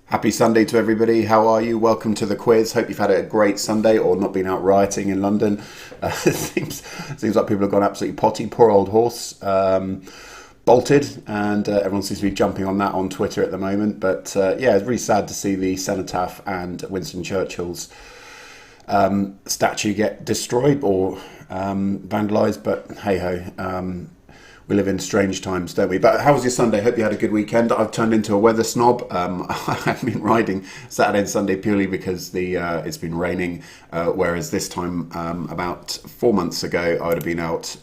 Happy Sunday to everybody. How are you? Welcome to the quiz. Hope you've had a great Sunday or not been out rioting in London. It seems like people have gone absolutely potty. Poor old horse. Bolted, and everyone seems to be jumping on that on Twitter at the moment. But yeah, it's really sad to see the cenotaph and Winston Churchill's statue get destroyed or vandalised. But hey ho. We live in strange times, don't we? But how was your Sunday? Hope you had a good weekend. I've turned into a weather snob. I've been riding Saturday and Sunday purely because it's been raining. Whereas this time, about 4 months ago, I would have been out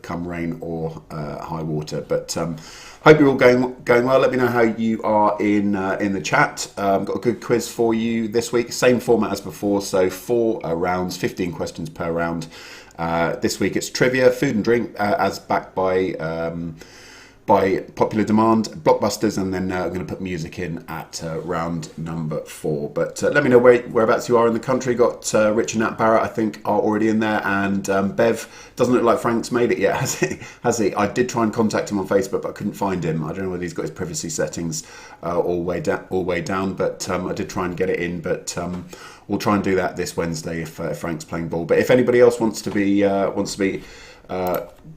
come rain or high water. But hope you're all going well. Let me know how you are in the chat. Got a good quiz for you this week. Same format as before. So 4 rounds, 15 questions per round. This week it's trivia, food and drink, as backed by popular demand, blockbusters, and then I'm going to put music in at round number 4. But let me know whereabouts you are in the country. Got Rich and Nat Barrett, I think, are already in there, and Bev doesn't look like Frank's made it yet, has he? I did try and contact him on Facebook, but I couldn't find him. I don't know whether he's got his privacy settings all way down, but I did try and get it in, but. We'll try and do that this Wednesday if Frank's playing ball. But if anybody else wants to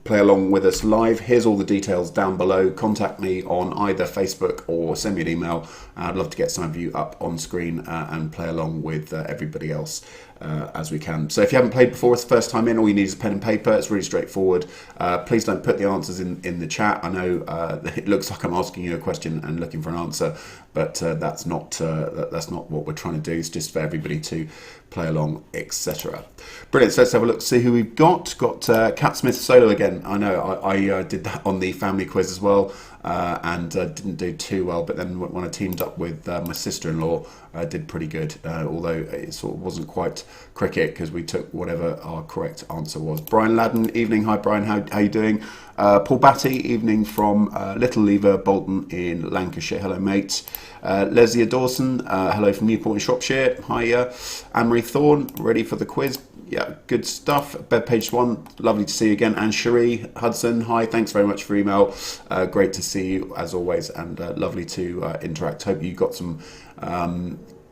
play along with us live, here's all the details down below. Contact me on either Facebook or send me an email. I'd love to get some of you up on screen and play along with everybody else as we can. So if you haven't played before, it's the first time in, all you need is a pen and paper. It's really straightforward. Please don't put the answers in the chat. I know it looks like I'm asking you a question and looking for an answer, but that's not what we're trying to do. It's just for everybody to play along, etc. Brilliant. So let's have a look, see who we've got. Got Cat Smith solo again. I know I did that on the family quiz as well, and didn't do too well, but then when I teamed up with my sister-in-law, I did pretty good, although it sort of wasn't quite cricket because we took whatever our correct answer was. Brian Ladden, evening. Hi Brian, how you doing? Paul Batty, evening from Little Lever, Bolton in Lancashire. Hello mate. Leslie Dawson, hello from Newport in Shropshire. Hi Anne-Marie Thorne, ready for the quiz? Yeah, good stuff. Page 1, lovely to see you again. And Cherie Hudson, hi, thanks very much for email. Great to see you as always, and lovely to interact. Hope you got some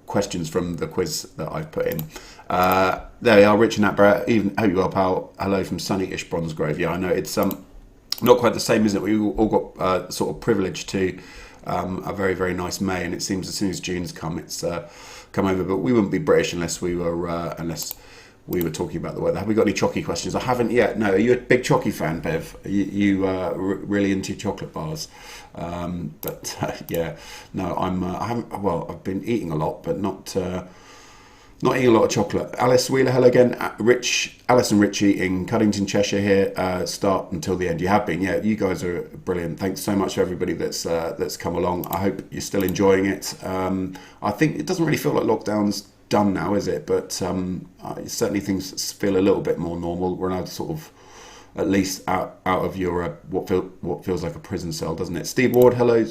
questions from the quiz that I've put in. There we are, Richard Natborough. Even hope you're well, pal. Hello from sunny-ish Bronsgrove. Yeah, I know it's not quite the same, is it? We all got sort of privileged to a very, very nice May, and it seems as soon as June's come, it's come over. But we wouldn't be British unless we were talking about the weather. Have we got any Chocky questions? I haven't yet. No. Are you a big Chocky fan, Bev? Are you really into chocolate bars? Yeah, no. I haven't. Well, I've been eating a lot, but not eating a lot of chocolate. Alice Wheeler, hello again. Alice and Richie in Cuddington, Cheshire here. Start until the end. You have been. Yeah, you guys are brilliant. Thanks so much for everybody that's come along. I hope you're still enjoying it. I think it doesn't really feel like lockdown's done now, is it? But certainly things feel a little bit more normal. We're now sort of at least out of your what feels like a prison cell, doesn't it? Steve Ward, hello.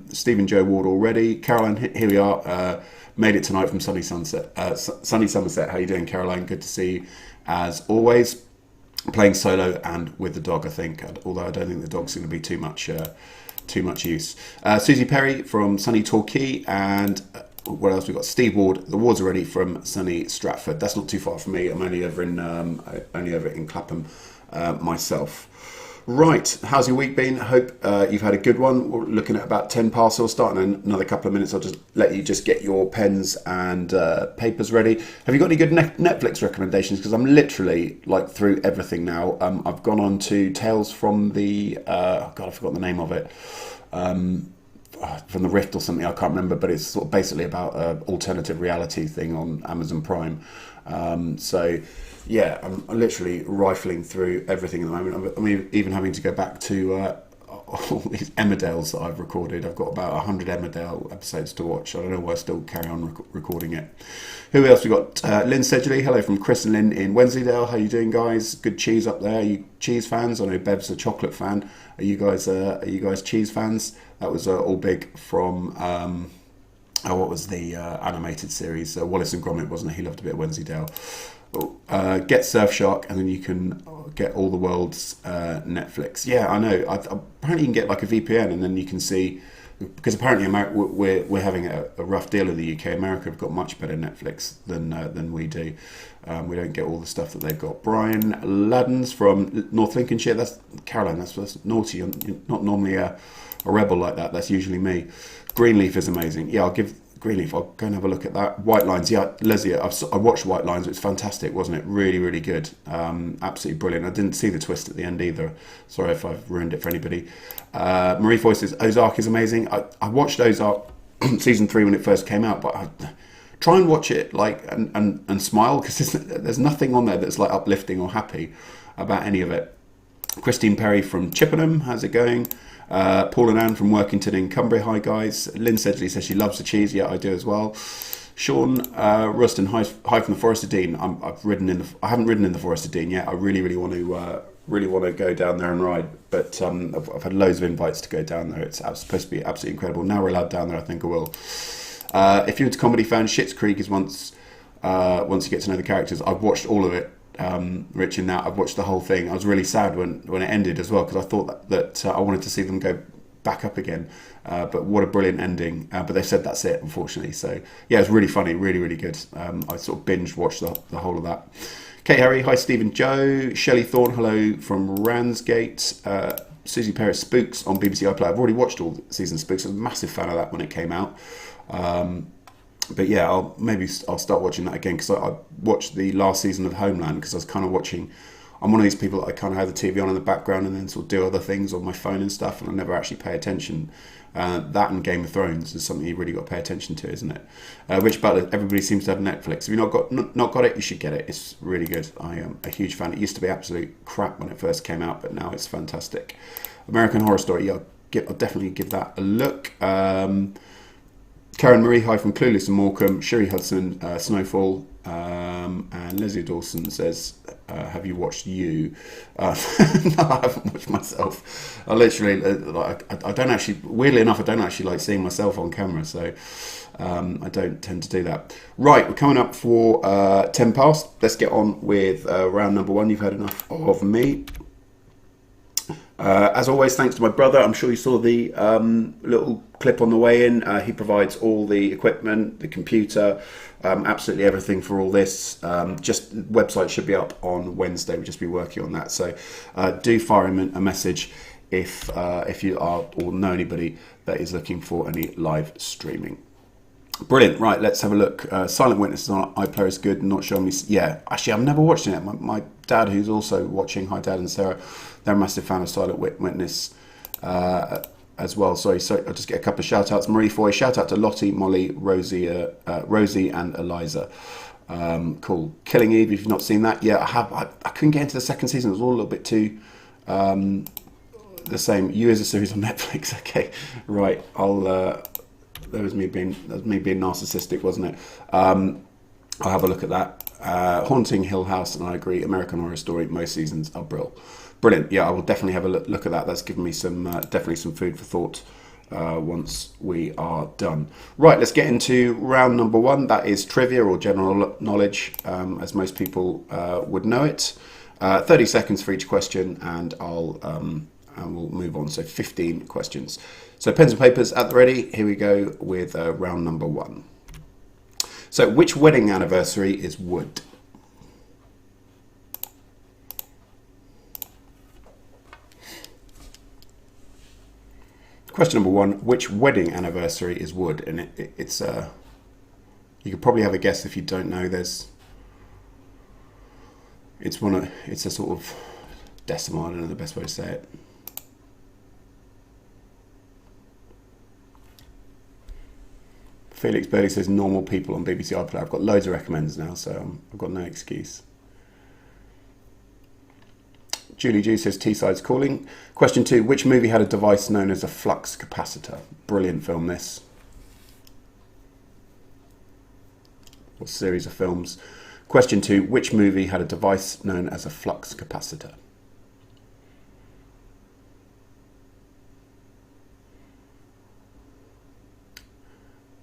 Stephen Joe Ward already. Caroline, here we are. Made it tonight from sunny Somerset. How you doing, Caroline? Good to see you as always. Playing solo and with the dog, I think. Although I don't think the dog's going to be too much use. Susie Perry from sunny Torquay, and what else we got? Steve Ward. The Wards are ready from sunny Stratford. That's not too far from me. I'm only over in Clapham myself. Right, how's your week been? Hope you've had a good one. We're looking at about 10 past, so starting in another couple of minutes. I'll just let you just get your pens and papers ready. Have you got any good Netflix recommendations? Because I'm literally like through everything now. I've gone on to Tales from the I forgot the name of it. From the Rift or something, I can't remember, but it's sort of basically about an alternative reality thing on Amazon Prime. So yeah, I'm literally rifling through everything at the moment. I'm even having to go back to all these Emmerdales that I've recorded. I've got about 100 Emmerdale episodes to watch. I don't know why I still carry on recording it. Who else we got? Lynn Sedgley, hello from Chris and Lynn in Wensleydale. How you doing, guys? Good cheese up there. Are you cheese fans? I know Bev's a chocolate fan. Are you guys cheese fans? That was all big from what was the animated series? Wallace and Gromit, wasn't it? He loved a bit of Wensleydale. Get Surfshark, and then you can get all the world's Netflix. Yeah, I know. Apparently you can get like a VPN, and then you can see because apparently we're having a rough deal in the UK. America have got much better Netflix than we do. We don't get all the stuff that they've got. Brian Laddens from North Lincolnshire. That's Caroline. That's naughty. You're not normally a rebel like that. That's usually me. Greenleaf is amazing. Yeah, I'll give Greenleaf. I'll go and have a look at that. White Lines. Yeah, Leslie, I watched White Lines. It was fantastic, wasn't it? Really, really good. Absolutely brilliant. I didn't see the twist at the end either. Sorry if I've ruined it for anybody. Marie Foy says Ozark is amazing. I watched Ozark season 3 when it first came out, but I try and watch it like and smile, because there's nothing on there that's like uplifting or happy about any of it. Christine Perry from Chippenham, how's it going? Paul and Anne from Workington in Cumbria, hi guys. Lynn Sedgley says she loves the cheese. Yeah, I do as well. Sean Ruston, hi from the Forest of Dean. I haven't ridden in the Forest of Dean yet. I really want to go down there and ride, but I've had loads of invites to go down there. It's supposed to be absolutely incredible. Now we're allowed down there, I think I will. If you're into comedy fans, Schitt's Creek is once you get to know the characters. I've watched all of it. Rich, in that I've watched the whole thing. I was really sad when it ended as well, because I thought that I wanted to see them go back up again, but what a brilliant ending. But they said that's it, unfortunately. So yeah, it was really funny, really good. I sort of binge watched the whole of that. Kate Harry, hi Stephen Joe. Shelley Thorne, hello from Ramsgate. Susie Perez, Spooks on BBC iPlayer. I've already watched all the season Spooks. I was a massive fan of that when it came out. But yeah, I'll start watching that again, because I watched the last season of Homeland, because I was kind of watching. I'm one of these people that I kind of have the TV on in the background and then sort of do other things on my phone and stuff, and I never actually pay attention. That and Game of Thrones is something you really got to pay attention to, isn't it? Rich Butler, everybody seems to have Netflix. If you've not got it, you should get it. It's really good. I am a huge fan. It used to be absolute crap when it first came out, but now it's fantastic. American Horror Story, yeah, I'll definitely give that a look. Karen Marie, hi from Clueless and Morecambe. Sherry Hudson, Snowfall. And Leslie Dawson says, have you watched You? No, I haven't watched myself. I literally, I don't actually, weirdly enough, I don't actually like seeing myself on camera, so I don't tend to do that. Right, we're coming up for 10 past. Let's get on with round number 1. You've had enough of me. As always, thanks to my brother. I'm sure you saw the little clip on the way in. He provides all the equipment, the computer, absolutely everything for all this. Just website should be up on Wednesday. We'll just be working on that. So do fire him a message if you are or know anybody that is looking for any live streaming. Brilliant. Right, let's have a look. Silent Witnesses on iPlayer is good. Not sure me. Yeah, actually, I've never watched it. My dad, who's also watching, hi Dad and Sarah, they're a massive fan of Silent Witness as well. Sorry, I'll just get a couple of shout outs. Marie Foy, shout out to Lottie, Molly, Rosie and Eliza. Cool. Killing Eve, if you've not seen that. Yeah, I have. I couldn't get into the second season. It was all a little bit too the same. You as a series on Netflix. Okay, right. That was me being narcissistic, wasn't it? I'll have a look at that. Haunting Hill House, and I agree. American Horror Story, most seasons are brilliant. Yeah, I will definitely have a look at that. That's given me definitely some food for thought once we are done. Right, let's get into round number 1. That is trivia or general knowledge, as most people would know it. 30 seconds for each question, and we'll move on. So 15 questions. So pens and papers at the ready. Here we go with round number 1. So which wedding anniversary is wood? Question number 1, which wedding anniversary is wood? And it's you could probably have a guess if you don't know. It's a sort of decimal. I don't know the best way to say it. Felix Burley says normal people on BBC iPlayer. I've got loads of recommends now, so I've got no excuse. Julie G says Teesside's calling. Question 2, which movie had a device known as a flux capacitor? Brilliant film, this. Or series of films. Question 2, which movie had a device known as a flux capacitor?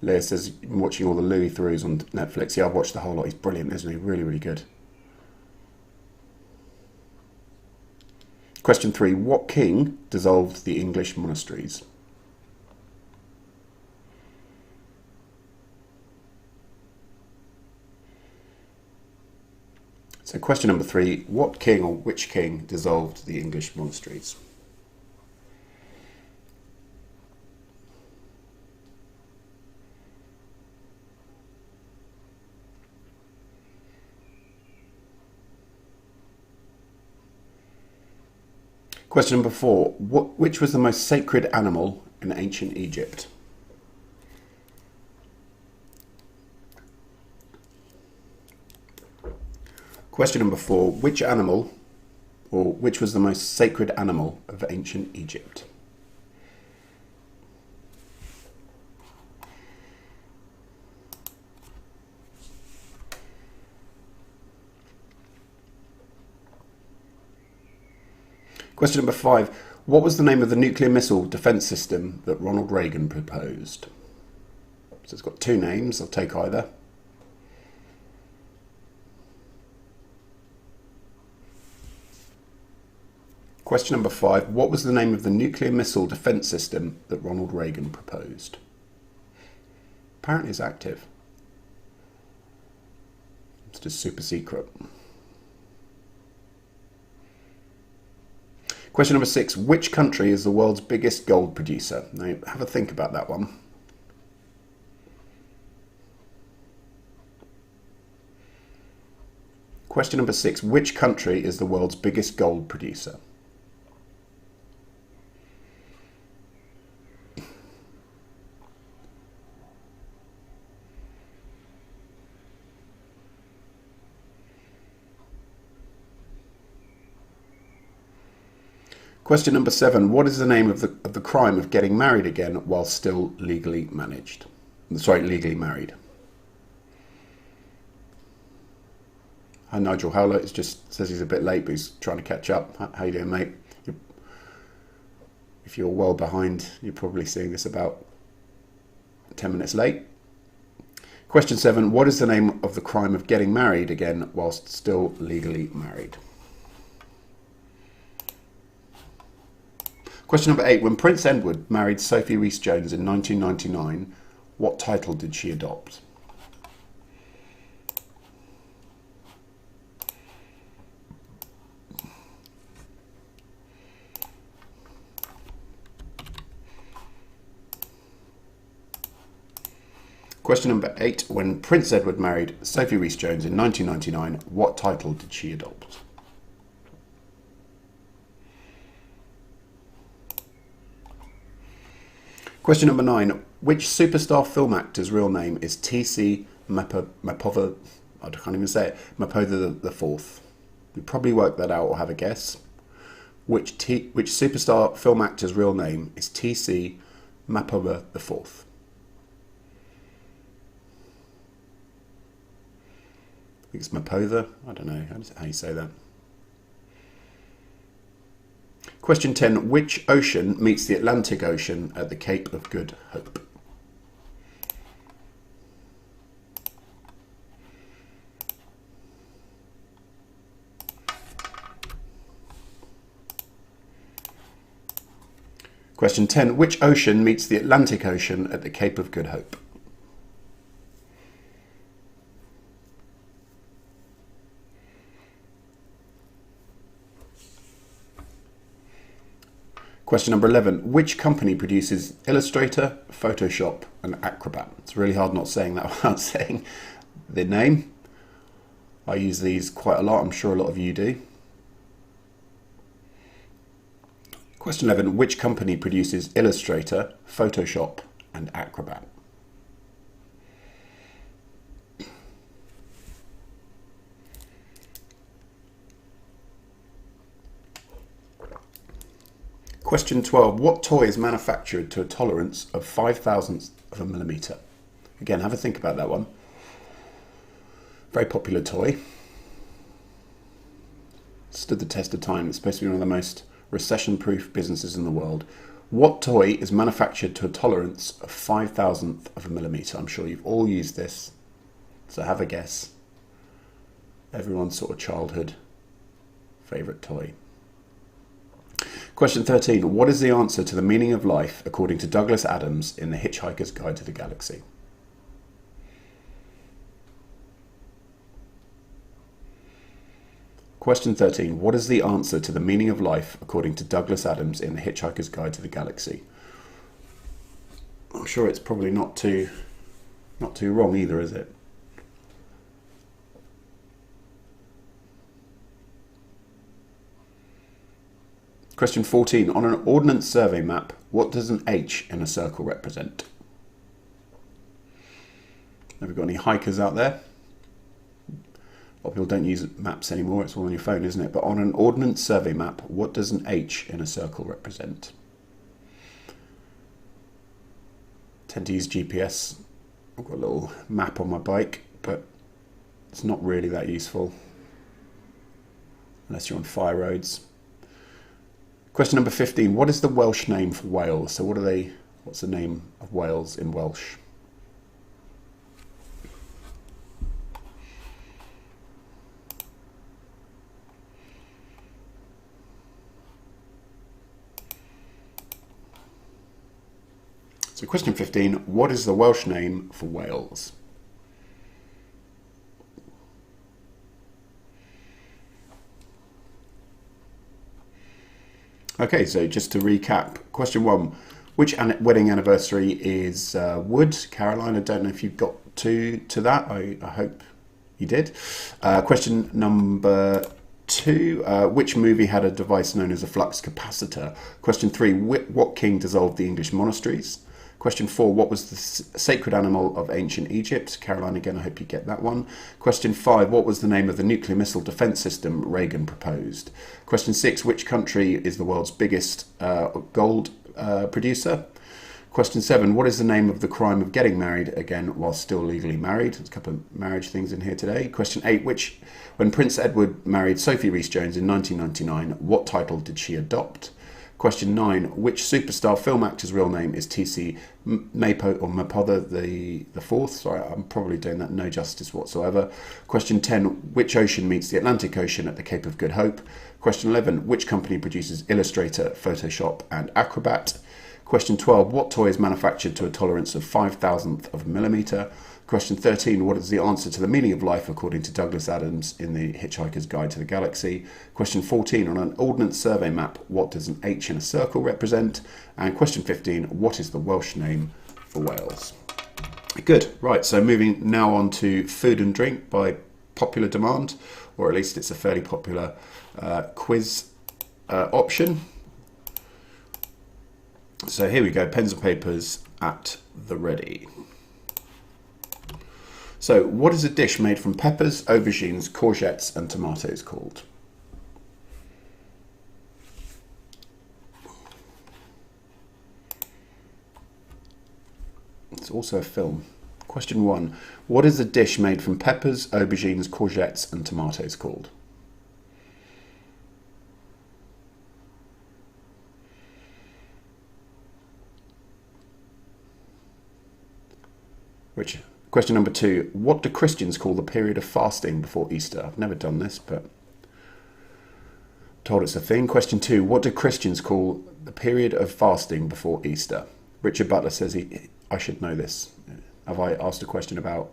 Leah says, I'm watching all the Louis Theroux on Netflix. Yeah, I've watched the whole lot. He's brilliant, isn't he? Really, really good. Question 3, what king dissolved the English monasteries? So question number 3, what king or which king dissolved the English monasteries? Question number 4, which was the most sacred animal in ancient Egypt? Question number 4, which was the most sacred animal of ancient Egypt? Question number 5, what was the name of the nuclear missile defence system that Ronald Reagan proposed? So it's got 2 names, I'll take either. Question number 5, what was the name of the nuclear missile defence system that Ronald Reagan proposed? Apparently it's active. It's just super secret. Question number 6, which country is the world's biggest gold producer? Now have a think about that one. Question number 6, which country is the world's biggest gold producer? Question number 7, what is the name of the crime of getting married again while still legally married? Hi Nigel Howler, it just says he's a bit late but he's trying to catch up. How you doing, mate? If you're well behind, you're probably seeing this about 10 minutes late. Question 7, what is the name of the crime of getting married again whilst still legally married? Question number 8, when Prince Edward married Sophie Rhys-Jones in 1999, what title did she adopt? Question number 8, when Prince Edward married Sophie Rhys-Jones in 1999, what title did she adopt? Question number 9, which superstar film actor's real name is T.C. Mapother, I can't even say it, Mapother the Fourth? You probably work that out or have a guess. Which superstar film actor's real name is T.C. Mapother the Fourth? I think it's Mapother, I don't know how you say that. Question 10, which ocean meets the Atlantic Ocean at the Cape of Good Hope? Question 10, which ocean meets the Atlantic Ocean at the Cape of Good Hope? Question number 11, which company produces Illustrator, Photoshop and Acrobat? It's really hard not saying that without saying the name. I use these quite a lot, I'm sure a lot of you do. Question 11, which company produces Illustrator, Photoshop and Acrobat? Question 12, what toy is manufactured to a tolerance of 5,000ths of a millimetre? Again, have a think about that one. Very popular toy. Stood the test of time. It's supposed to be one of the most recession-proof businesses in the world. What toy is manufactured to a tolerance of 5,000ths of a millimetre? I'm sure you've all used this, so have a guess. Everyone's sort of childhood favourite toy. Question 13. What is the answer to the meaning of life according to Douglas Adams in The Hitchhiker's Guide to the Galaxy? Question 13. What is the answer to the meaning of life according to Douglas Adams in The Hitchhiker's Guide to the Galaxy? I'm sure it's probably not too wrong either, is it? Question 14. On an Ordnance Survey map, what does an H in a circle represent? Have we got any hikers out there? A lot of people don't use maps anymore, it's all on your phone, isn't it? But on an Ordnance Survey map, what does an H in a circle represent? I tend to use GPS. I've got a little map on my bike, but it's not really that useful unless you're on fire roads. Question number 15. What is the Welsh name for Wales? So what's the name of Wales in Welsh? So question 15. What is the Welsh name for Wales? Okay, so just to recap, question 1, which wedding anniversary is Wood? Caroline, I don't know if you've got to that. I hope you did. Question number 2, which movie had a device known as a flux capacitor? Question 3, what king dissolved the English monasteries? Question 4, what was the sacred animal of ancient Egypt? Caroline, again, I hope you get that one. Question 5, what was the name of the nuclear missile defence system Reagan proposed? Question 6, which country is the world's biggest gold producer? Question 7, what is the name of the crime of getting married, again, while still legally married? There's a couple of marriage things in here today. Question 8, when Prince Edward married Sophie Rhys-Jones in 1999, what title did she adopt? Question 9, which superstar film actor's real name is T.C. Mapother the fourth? Sorry, I'm probably doing that no justice whatsoever. Question 10, which ocean meets the Atlantic Ocean at the Cape of Good Hope? Question 11, which company produces Illustrator, Photoshop and Acrobat? Question 12, what toy is manufactured to a tolerance of 5,000th of a millimetre? Question 13, what is the answer to the meaning of life according to Douglas Adams in The Hitchhiker's Guide to the Galaxy? Question 14, on an Ordnance Survey map, what does an H in a circle represent? And question 15, what is the Welsh name for Wales? Good, right, so moving now on to food and drink by popular demand, or at least it's a fairly popular quiz option. So here we go, pens and papers at the ready. So, what is a dish made from peppers, aubergines, courgettes and tomatoes called? It's also a film. Question 1. What is a dish made from peppers, aubergines, courgettes and tomatoes called? Question number 2. What do Christians call the period of fasting before Easter? I've never done this, but told it's a thing. Question 2. What do Christians call the period of fasting before Easter? Richard Butler says I should know this. Have I asked a question about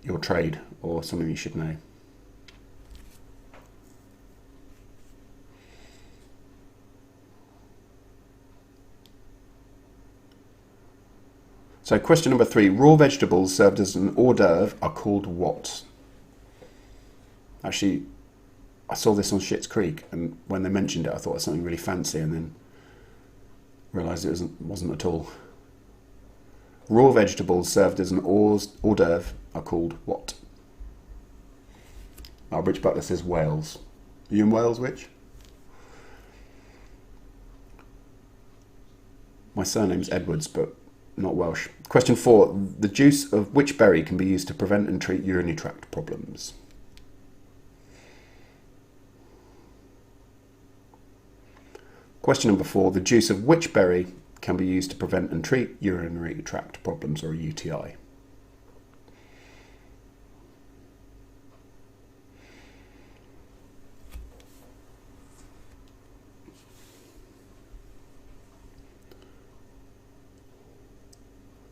your trade or something you should know? So question number 3, raw vegetables served as an hors d'oeuvre are called what? Actually, I saw this on Schitt's Creek, and when they mentioned it, I thought it was something really fancy, and then realised it wasn't at all. Raw vegetables served as an hors d'oeuvre are called what? Rich Butler says Wales. Are you in Wales, Rich? My surname's Edwards, but not Welsh. Question 4. The juice of which berry can be used to prevent and treat urinary tract problems? Question number 4. The juice of which berry can be used to prevent and treat urinary tract problems, or UTI?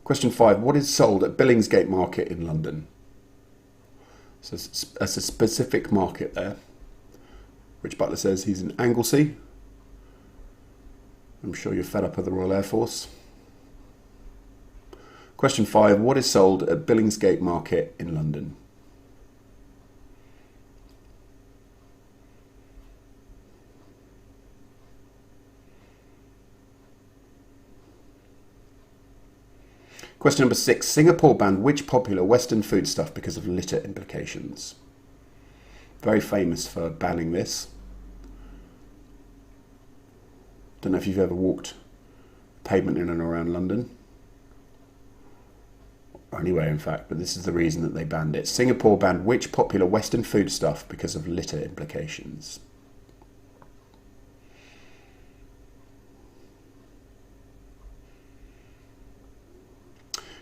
Question 5. What is sold at Billingsgate Market in London? So that's a specific market there. Rich Butler says he's in Anglesey. I'm sure you're fed up of the Royal Air Force. Question 5. What is sold at Billingsgate Market in London? Question number 6. Singapore banned which popular Western foodstuff because of litter implications? Very famous for banning this. Don't know if you've ever walked pavement in and around London. Or anywhere, in fact, but this is the reason that they banned it. Singapore banned which popular Western foodstuff because of litter implications?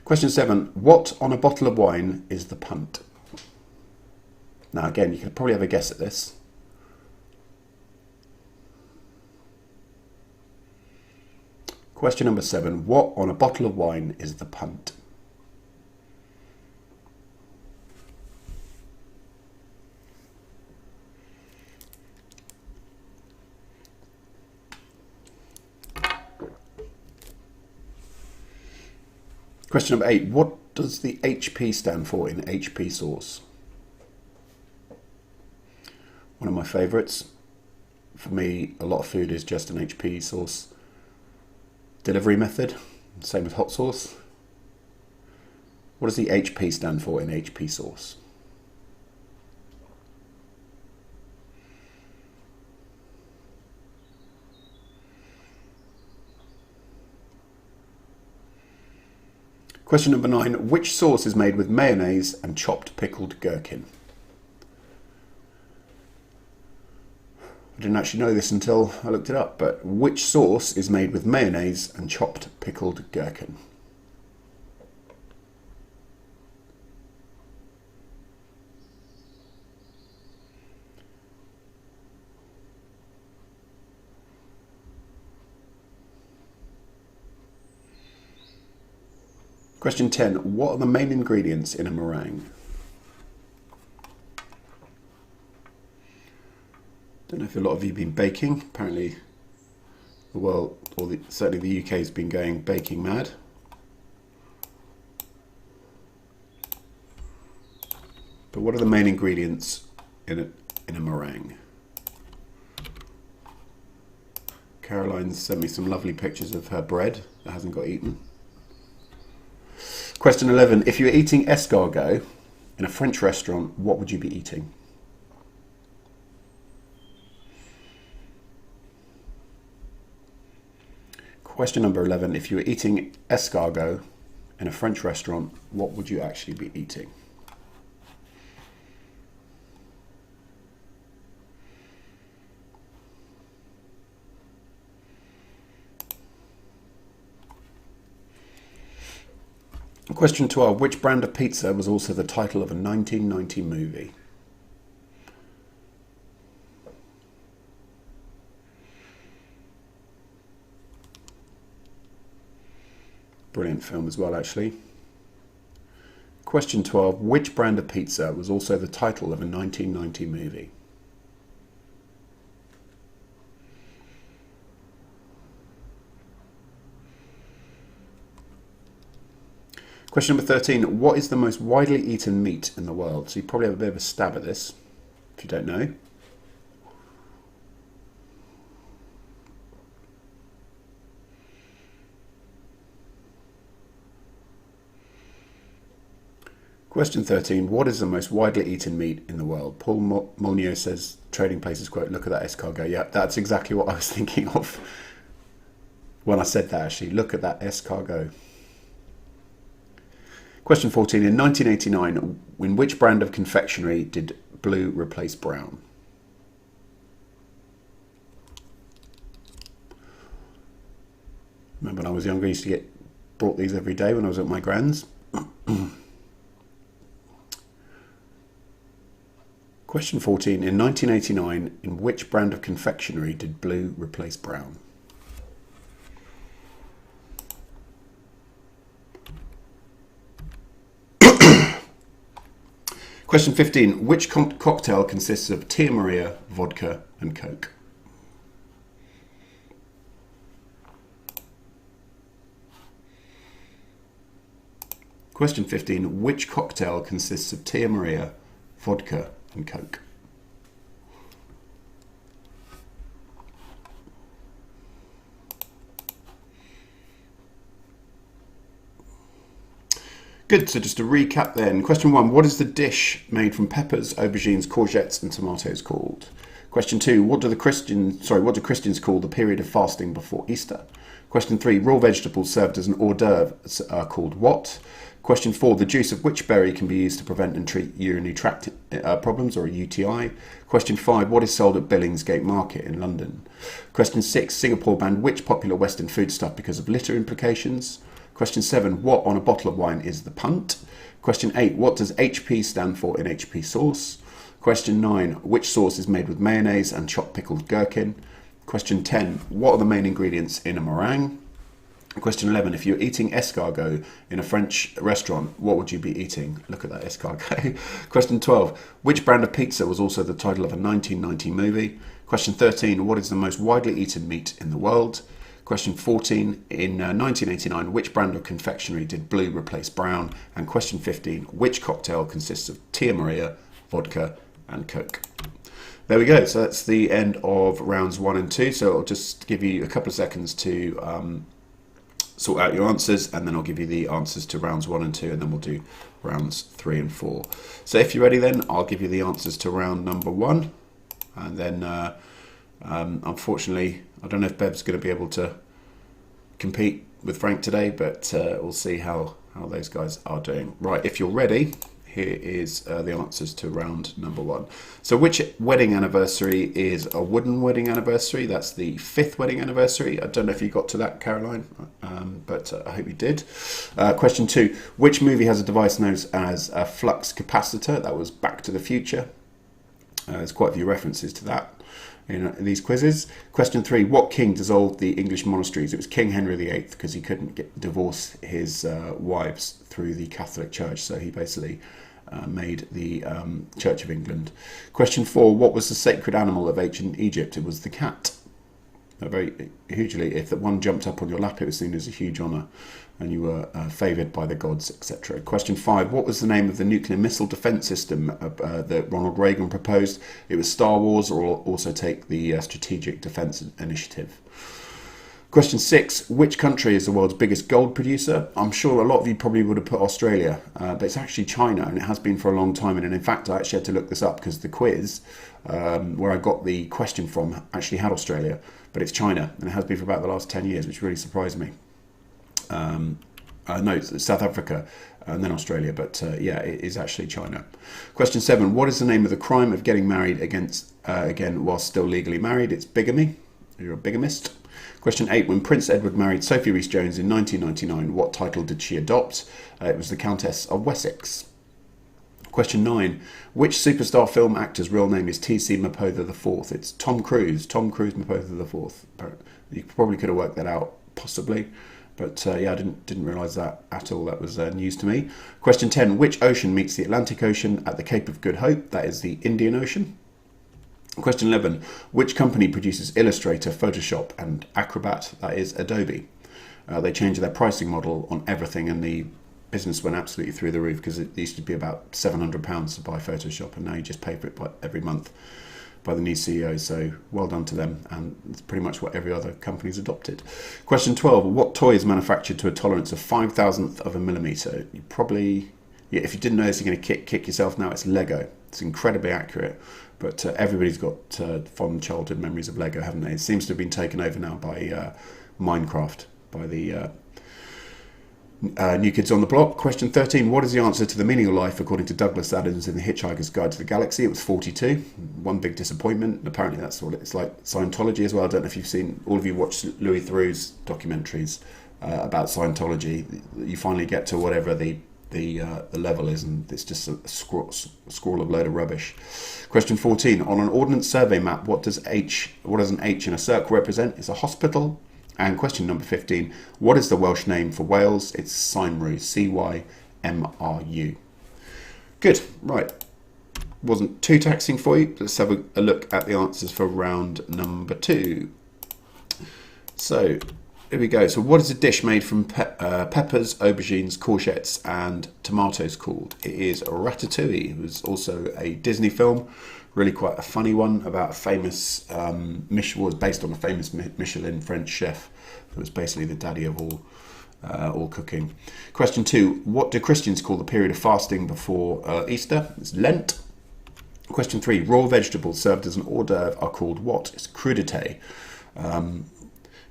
Question 7. What on a bottle of wine is the punt? Now, again, you could probably have a guess at this. Question number 7. What on a bottle of wine is the punt? Question number 8. What does the HP stand for in HP sauce? One of my favourites. For me, a lot of food is just an HP sauce delivery method. Same with hot sauce. What does the HP stand for in HP sauce? Question number 9. Which sauce is made with mayonnaise and chopped pickled gherkin? I didn't actually know this until I looked it up, but which sauce is made with mayonnaise and chopped pickled gherkin? Question 10. What are the main ingredients in a meringue? Don't know if a lot of you have been baking. Apparently the world, or certainly the UK, has been going baking mad. But what are the main ingredients in a meringue? Caroline's sent me some lovely pictures of her bread that hasn't got eaten. Question 11. If you were eating escargot in a French restaurant, what would you be eating? Question number 11. If you were eating escargot in a French restaurant, what would you actually be eating? Question 12. Which brand of pizza was also the title of a 1990 movie? Brilliant film as well, actually. Question 12. Which brand of pizza was also the title of a 1990 movie? Question number 13. What is the most widely eaten meat in the world? So you probably have a bit of a stab at this, if you don't know. Question 13. What is the most widely eaten meat in the world? Paul Molyneux says, Trading Places quote, look at that escargot. Yeah, that's exactly what I was thinking of when I said that, actually. Look at that escargot. Question 14. In 1989, in which brand of confectionery did blue replace brown? Remember when I was younger, I used to get brought these every day when I was at my grand's. Question 14. In 1989, in which brand of confectionery did blue replace brown? Question 15. Which cocktail consists of Tia Maria, vodka and Coke? Question 15. Which cocktail consists of Tia Maria, vodka and Coke? Good, so just to recap then. Question 1, what is the dish made from peppers, aubergines, courgettes and tomatoes called? Question 2, what do Christians call the period of fasting before Easter? Question 3, raw vegetables served as an hors d'oeuvre are called what? Question 4, the juice of which berry can be used to prevent and treat urinary tract problems or a UTI? Question 5, what is sold at Billingsgate Market in London? Question 6, Singapore banned which popular Western foodstuff because of litter implications? Question 7, what on a bottle of wine is the punt? Question 8, what does HP stand for in HP sauce? Question 9, which sauce is made with mayonnaise and chopped pickled gherkin? Question 10, what are the main ingredients in a meringue? Question 11, if you're eating escargot in a French restaurant, what would you be eating? Look at that escargot. Question 12, which brand of pizza was also the title of a 1990 movie? Question 13, what is the most widely eaten meat in the world? Question 14, in 1989, which brand of confectionery did blue replace brown? And question 15, which cocktail consists of Tia Maria, vodka and Coke? There we go. So that's the end of rounds 1 and 2. So I'll just give you a couple of seconds to sort out your answers, and then I'll give you the answers to rounds 1 and 2, and then we'll do rounds 3 and 4. So if you're ready then, I'll give you the answers to round number 1, and then unfortunately, I don't know if Bev's going to be able to compete with Frank today, but we'll see how those guys are doing. Right, if you're ready, here is the answers to round number 1. So which wedding anniversary is a wooden wedding anniversary? That's the 5th wedding anniversary. I don't know if you got to that, Caroline, but I hope you did. Question 2, which movie has a device known as a flux capacitor? That was Back to the Future. There's quite a few references to that in these quizzes. Question 3, what king dissolved the English monasteries? It was King Henry VIII, because he couldn't divorce his wives through the Catholic Church, so he basically made the Church of England. Question 4, what was the sacred animal of ancient Egypt? It was the cat. Very hugely, if the one jumped up on your lap, it was seen as a huge honour, and you were favoured by the gods, etc. Question 5, what was the name of the nuclear missile defence system that Ronald Reagan proposed? It was Star Wars, or also take the Strategic Defence Initiative. Question 6, which country is the world's biggest gold producer? I'm sure a lot of you probably would have put Australia, but it's actually China, and it has been for a long time. And in fact, I actually had to look this up because the quiz, where I got the question from, actually had Australia, but it's China, and it has been for about the last 10 years, which really surprised me. No, it's South Africa and then Australia, but yeah, it is actually China. Question 7, what is the name of the crime of getting married again whilst still legally married? It's bigamy. You're a bigamist. Question 8, when Prince Edward married Sophie Rhys-Jones in 1999, what title did she adopt? It was the Countess of Wessex. Question 9, which superstar film actor's real name is T.C. Mapotha IV? It's Tom Cruise. Tom Cruise Mapotha IV. You probably could have worked that out, possibly. But yeah, I didn't realise that at all. That was news to me. Question 10, which ocean meets the Atlantic Ocean at the Cape of Good Hope? That is the Indian Ocean. Question 11, which company produces Illustrator, Photoshop and Acrobat? That is Adobe. They changed their pricing model on everything, and the business went absolutely through the roof, because it used to be about £700 to buy Photoshop, and now you just pay for it every month by the new CEO. So well done to them, and it's pretty much what every other company's adopted. Question 12, what toy is manufactured to a tolerance of 5,000th of a millimetre? You probably, yeah, if you didn't know this, you're going to kick yourself now. It's Lego. It's incredibly accurate, but everybody's got fond childhood memories of Lego, haven't they? It seems to have been taken over now by Minecraft, by the New Kids on the Block. Question 13, what is the answer to the meaning of life according to Douglas Adams in The Hitchhiker's Guide to the Galaxy? It was 42. One big disappointment. Apparently that's what it's like. Scientology as well. I don't know if you've seen, all of you watched Louis Theroux's documentaries about Scientology. You finally get to whatever the level is, and it's just a scrawl of load of rubbish. Question 14, on an ordnance survey map, what does an H in a circle represent? It's a hospital. And question number 15, what is the Welsh name for Wales? It's Cymru, Cymru. Good, right. wasn't too taxing for you. Let's have a look at the answers for round number 2. So here we go. So what is a dish made from peppers, aubergines, courgettes and tomatoes called? It is ratatouille. It was also a Disney film, really quite a funny one about a famous, was based on a famous Michelin French chef who was basically the daddy of all cooking. Question 2. What do Christians call the period of fasting before Easter? It's Lent. Question 3. Raw vegetables served as an hors d'oeuvre are called what? It's crudité.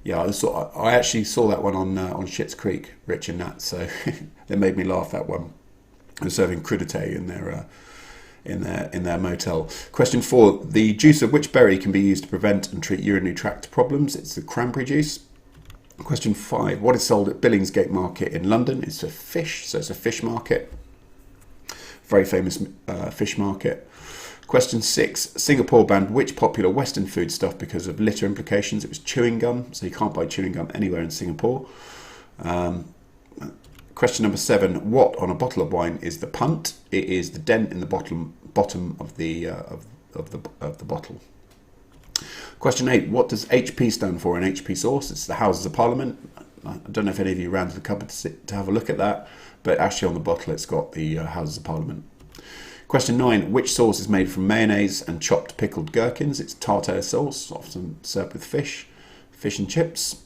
Yeah, I actually saw that one on Schitt's Creek, Rich and Nat, so they made me laugh, that one. They're serving crudité in their motel. Question 4. The juice of which berry can be used to prevent and treat urinary tract problems? It's the cranberry juice. Question 5. What is sold at Billingsgate Market in London? It's a fish, so it's a fish market. Very famous fish market. Question 6. Singapore banned which popular Western food stuff because of litter implications? It was chewing gum, so you can't buy chewing gum anywhere in Singapore. Question number 7. What on a bottle of wine is the punt? It is the dent in the bottom of the bottle. Question 8. What does HP stand for in HP sauce? It's the Houses of Parliament. I don't know if any of you ran to the cupboard to have a look at that, but actually on the bottle it's got the Houses of Parliament. Question 9. Which sauce is made from mayonnaise and chopped pickled gherkins? It's tartare sauce, often served with fish and chips.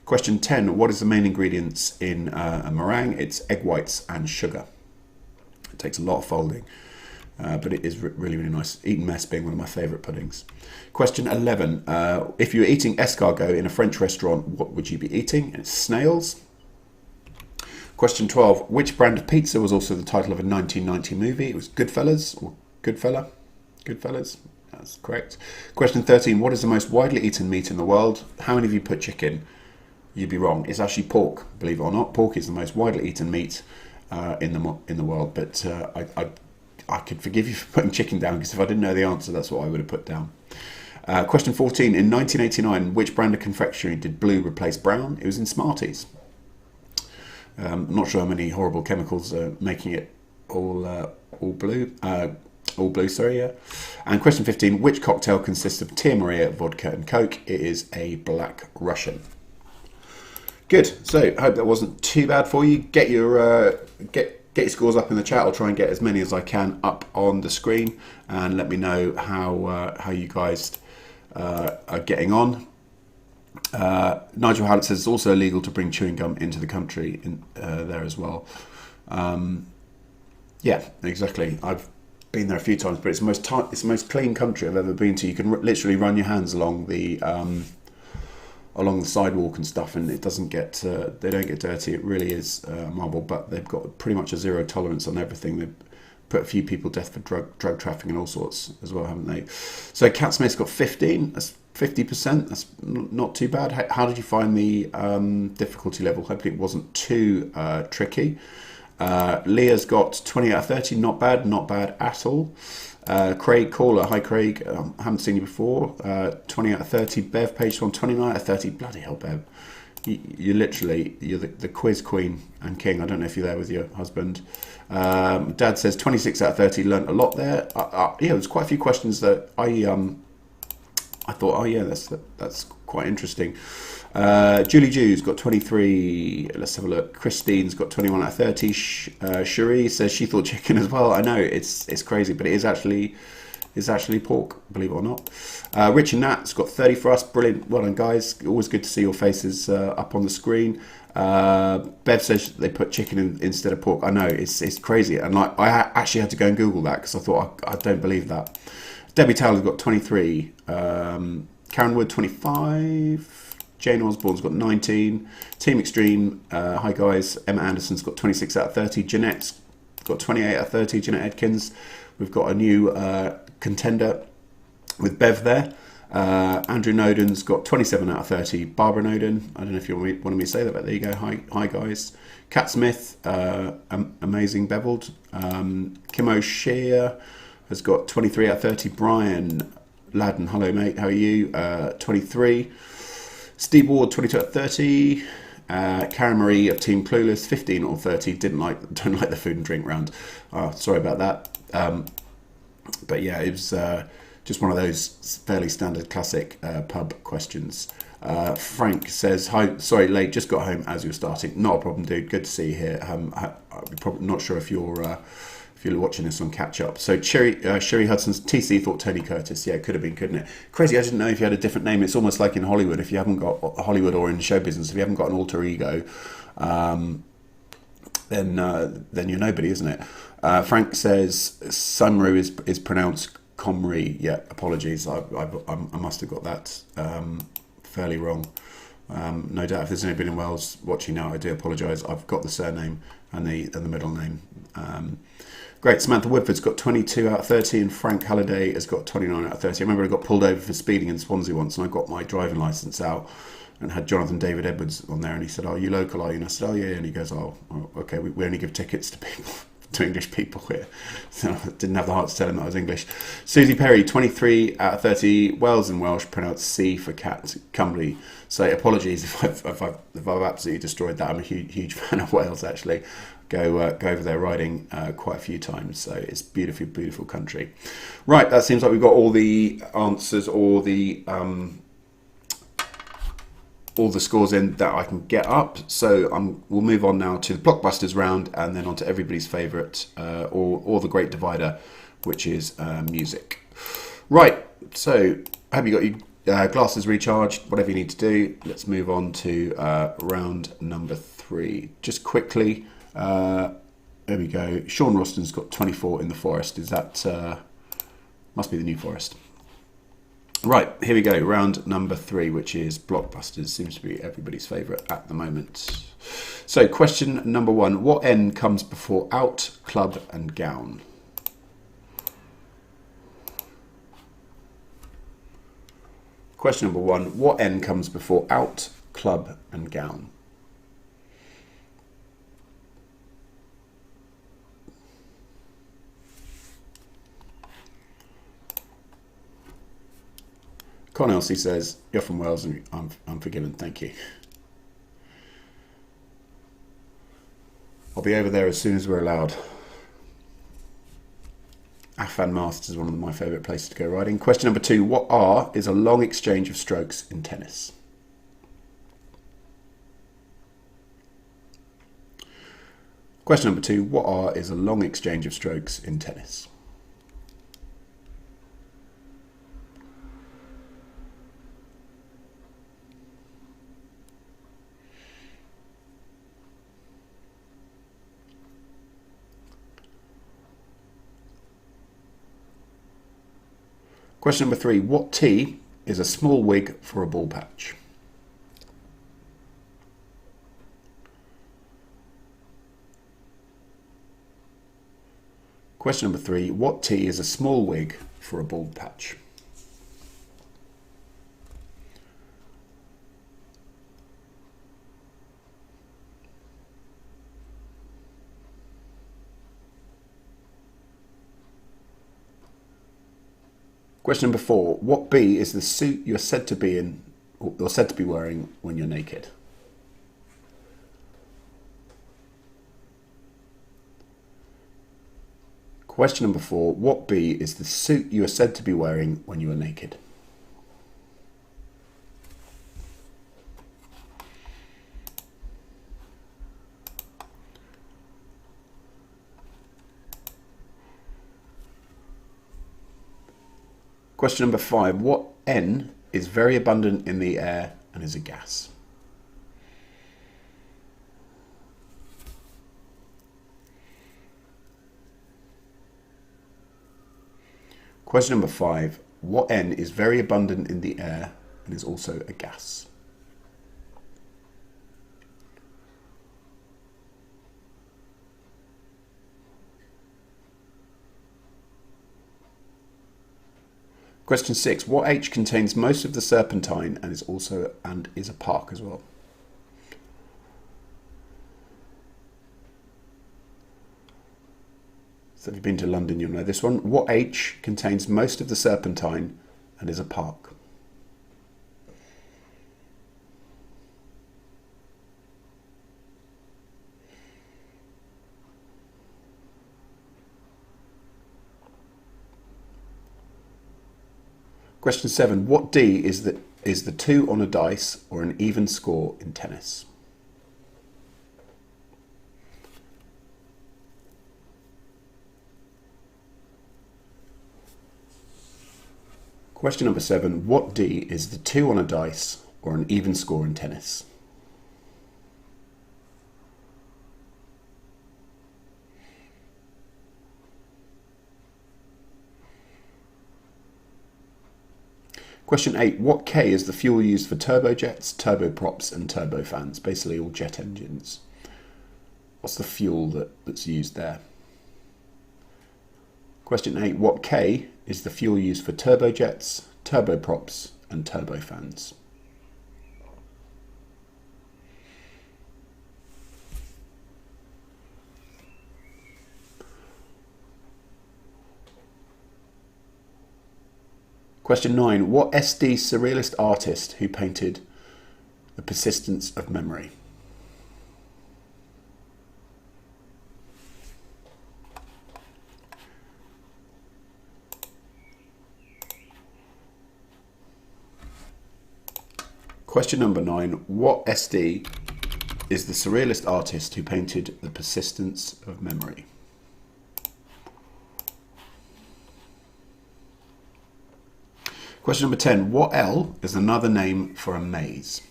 Question 10. What is the main ingredients in a meringue? It's egg whites and sugar. It takes a lot of folding, but it is really, really nice. Eton mess being one of my favourite puddings. Question 11. If you were eating escargot in a French restaurant, what would you be eating? It's snails. Question 12. Which brand of pizza was also the title of a 1990 movie? It was Goodfellas or Goodfella? Goodfellas? That's correct. Question 13. What is the most widely eaten meat in the world? How many of you put chicken? You'd be wrong. It's actually pork, believe it or not. Pork is the most widely eaten meat in the world. But I could forgive you for putting chicken down, because if I didn't know the answer, that's what I would have put down. Question 14. In 1989, which brand of confectionery did blue replace brown? It was in Smarties. I'm not sure how many horrible chemicals are making it all blue. All blue, sorry, yeah. And question 15. Which cocktail consists of Tia Maria, vodka and Coke? It is a Black Russian. Good. So I hope that wasn't too bad for you. Get your scores up in the chat. I'll try and get as many as I can up on the screen, and let me know how you guys are getting on. Nigel Howlett says it's also illegal to bring chewing gum into the country there as well. Yeah, exactly. I've been there a few times, but it's the most clean country I've ever been to. You can literally run your hands along the sidewalk and stuff, and it doesn't get they don't get dirty. It really is marble, but they've got pretty much a zero tolerance on everything. They've put a few people to death for drug trafficking and all sorts as well, haven't they? So Cat Smith's got 15. That's 50%. That's not too bad. How did you find the difficulty level? Hopefully it wasn't too tricky. Leah's got 20 out of 30. Not bad at all. Craig Caller, hi Craig, haven't seen you before. 20 out of 30. Bev Page on 29 out of 30. Bloody hell, Bev. You're the quiz queen and king. I don't know if you're there with your husband. Dad says 26 out of 30. Learnt a lot there. Yeah, there's quite a few questions that I thought, oh yeah, that's quite interesting. Julie Jew's got 23. Let's have a look. Christine's got 21 out of 30. Cherie says she thought chicken as well. I know, it's crazy, but it is actually pork, believe it or not. Rich and Nat's got 30 for us. Brilliant. Well done, guys. Always good to see your faces up on the screen. Bev says they put chicken in instead of pork. I know, it's crazy. And I actually had to go and Google that, because I thought, I don't believe that. Debbie Taylor's got 23. Karen Wood, 25. Jane Osborne's got 19. Team Extreme, hi guys. Emma Anderson's got 26 out of 30. Jeanette's got 28 out of 30. Jeanette Edkins. We've got a new contender with Bev there. Andrew Noden's got 27 out of 30. Barbara Noden, I don't know if you wanted me to say that, but there you go. Hi guys. Cat Smith, amazing beveled. Kim O'Shea has got 23 out of 30. Brian Ladden, hello mate, how are you? 23. Steve Ward, 22 out of 30. Karen Marie of Team Clueless, 15 or 30. Don't like the food and drink round. Sorry about that. But yeah, it was just one of those fairly standard classic pub questions. Frank says, "Hi, sorry, late. Just got home as you were starting. Not a problem, dude. Good to see you here. I'm probably not sure if you're watching this on catch up." So Sherry Hudson's TC thought Tony Curtis. Yeah, it could have been, couldn't it? Crazy. I didn't know if you had a different name. It's almost like in Hollywood. If you haven't got Hollywood or in show business, if you haven't got an alter ego, then you're nobody, isn't it? Frank says Sunru is pronounced Comrie. Yeah, apologies. I must have got that fairly wrong. No doubt, if there's anybody in Wales watching now, I do apologise. I've got the surname and the middle name. Great. Samantha Woodford's got 22 out of 30, and Frank Halliday has got 29 out of 30. I remember I got pulled over for speeding in Swansea once, and I got my driving licence out and had Jonathan David Edwards on there, and he said, "Oh, you local, are you?" And I said, "Oh, yeah." And he goes, "Oh, okay, we only give tickets to people, to English people here." So I didn't have the heart to tell him that I was English. Susie Perry, 23 out of 30, Wales in Welsh, pronounced C for cat, Cymru. So apologies if I've absolutely destroyed that. I'm a huge fan of Wales, actually. Go over there riding quite a few times. So it's beautiful, beautiful country. Right, that seems like we've got all the answers, or all the scores in that I can get up. So we'll move on now to the Blockbusters round, and then on to everybody's favourite, or the great divider, which is music. Right, so I hope you got your glasses recharged, whatever you need to do. Let's move on to round number 3. Just quickly, there we go. Sean Roston's got 24 in the Forest. Is that, must be the New Forest. Right, here we go. Round number 3, which is Blockbusters. Seems to be everybody's favourite at the moment. So, question number 1. What N comes before out, club and gown? Question number 1. What N comes before out, club and gown? Con Elsie says, "You're from Wales and I'm forgiven, thank you." I'll be over there as soon as we're allowed. Afan Masters is one of my favourite places to go riding. Question number 2. What R is a long exchange of strokes in tennis? Question number 2. What R is a long exchange of strokes in tennis? Question number 3. What T is a small wig for a ball patch? Question number 3. What T is a small wig for a ball patch? Question number 4. What B is the suit you're said to be in, or said to be wearing when you're naked? Question number 4. What B is the suit you are said to be wearing when you are naked? Question number 5. What N is very abundant in the air and is a gas? Question number 5. What N is very abundant in the air and is also a gas? Question 6. What H contains most of the serpentine and is a park as well? So if you've been to London, you'll know this one. What H contains most of the serpentine and is a park? Question 7. What D is the 2 on a dice or an even score in tennis? Question number 7. What D is the 2 on a dice or an even score in tennis? Question 8. What K is the fuel used for turbojets, turboprops and turbofans? Basically all jet engines. What's the fuel that's used there? Question 8. What K is the fuel used for turbojets, turboprops and turbofans? Question 9. What SD surrealist artist who painted The Persistence of Memory? Question number 9. What SD is the surrealist artist who painted The Persistence of Memory? Question number 10. What L is another name for a maze?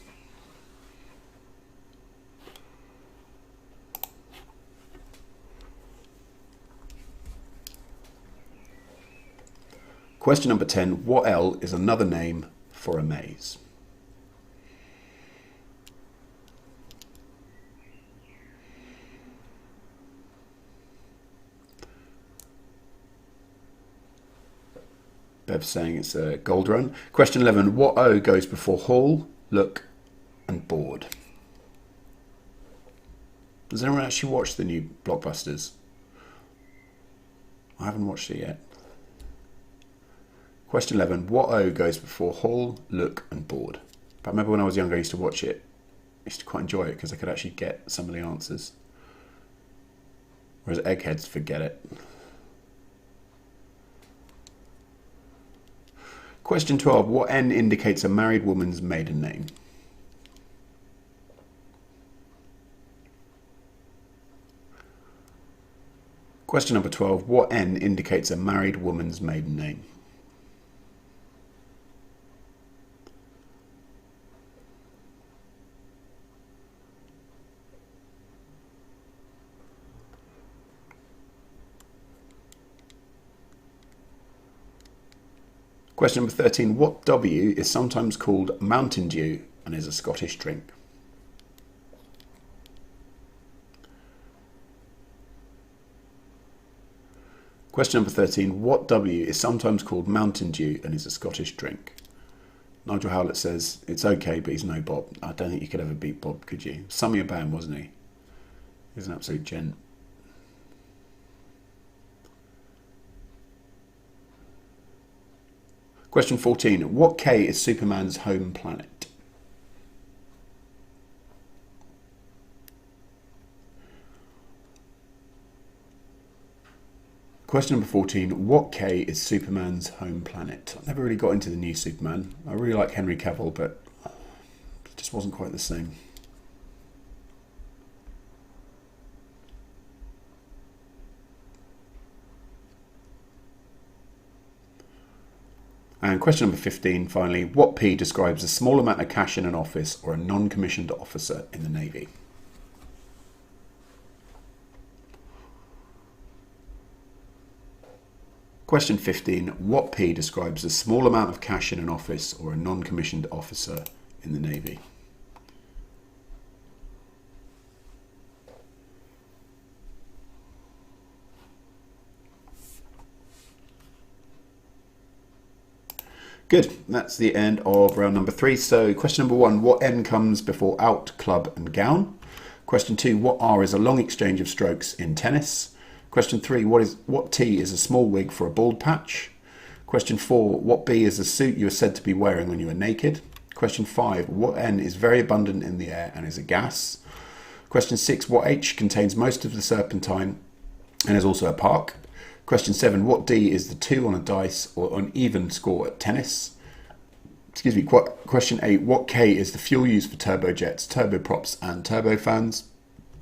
Question number 10. What L is another name for a maze? Bev's saying it's a gold run. Question 11. What O goes before haul, look and board? Does anyone actually watch the new blockbusters? I haven't watched it yet. Question 11. What O goes before haul, look and board? But I remember when I was younger I used to watch it. I used to quite enjoy it because I could actually get some of the answers. Whereas eggheads forget it. Question 12. What N indicates a married woman's maiden name? Question number 12. What N indicates a married woman's maiden name? Question number 13. What W is sometimes called Mountain Dew and is a Scottish drink? Question number 13. What W is sometimes called Mountain Dew and is a Scottish drink? Nigel Howlett says, it's okay, but he's no Bob. I don't think you could ever beat Bob, could you? Some of your band, wasn't he? He's an absolute gent. Question 14. What K is Superman's home planet? Question number 14. What K is Superman's home planet? I never really got into the new Superman. I really like Henry Cavill, but it just wasn't quite the same. And question number 15, finally, what P describes a small amount of cash in an office or a non-commissioned officer in the Navy? Question 15, what P describes a small amount of cash in an office or a non-commissioned officer in the Navy? Good, that's the end of round number 3. So question number 1, what N comes before out, club and gown? Question 2, what R is a long exchange of strokes in tennis? Question 3, what T is a small wig for a bald patch? Question 4, what B is a suit you are said to be wearing when you are naked? Question 5, what N is very abundant in the air and is a gas? Question 6, what H contains most of the serpentine and is also a park? Question 7, what D is the 2 on a dice or an even score at tennis? Excuse me. Question 8. What K is the fuel used for turbojets, turboprops, and turbofans?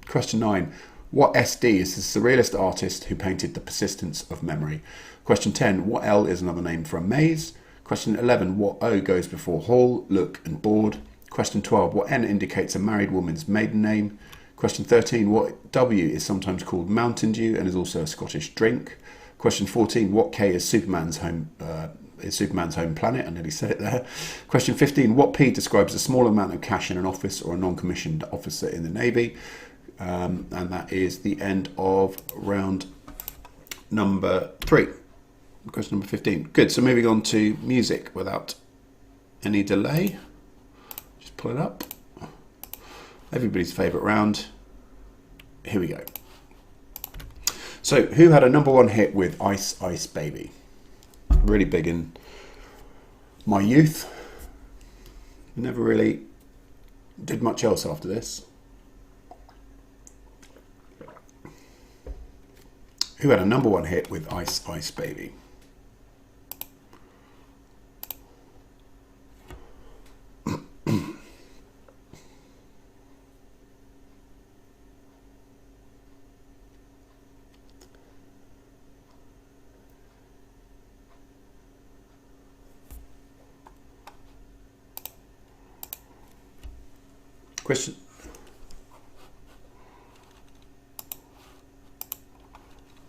Question 9. What SD is the surrealist artist who painted The Persistence of Memory? Question 10. What L is another name for a maze? Question 11. What O goes before hall, look, and board? Question 12. What N indicates a married woman's maiden name? Question 13. What W is sometimes called Mountain Dew and is also a Scottish drink? Question 14. What K is Superman's home planet? I nearly said it there. Question 15. What P describes a small amount of cash in an office or a non-commissioned officer in the Navy? And that is the end of round number 3. Question number 15. Good. So moving on to music without any delay. Just pull it up. Everybody's favourite round. Here we go. So, who had a #1 hit with Ice Ice Baby? Really big in my youth. Never really did much else after this. Who had a #1 hit with Ice Ice Baby? Question.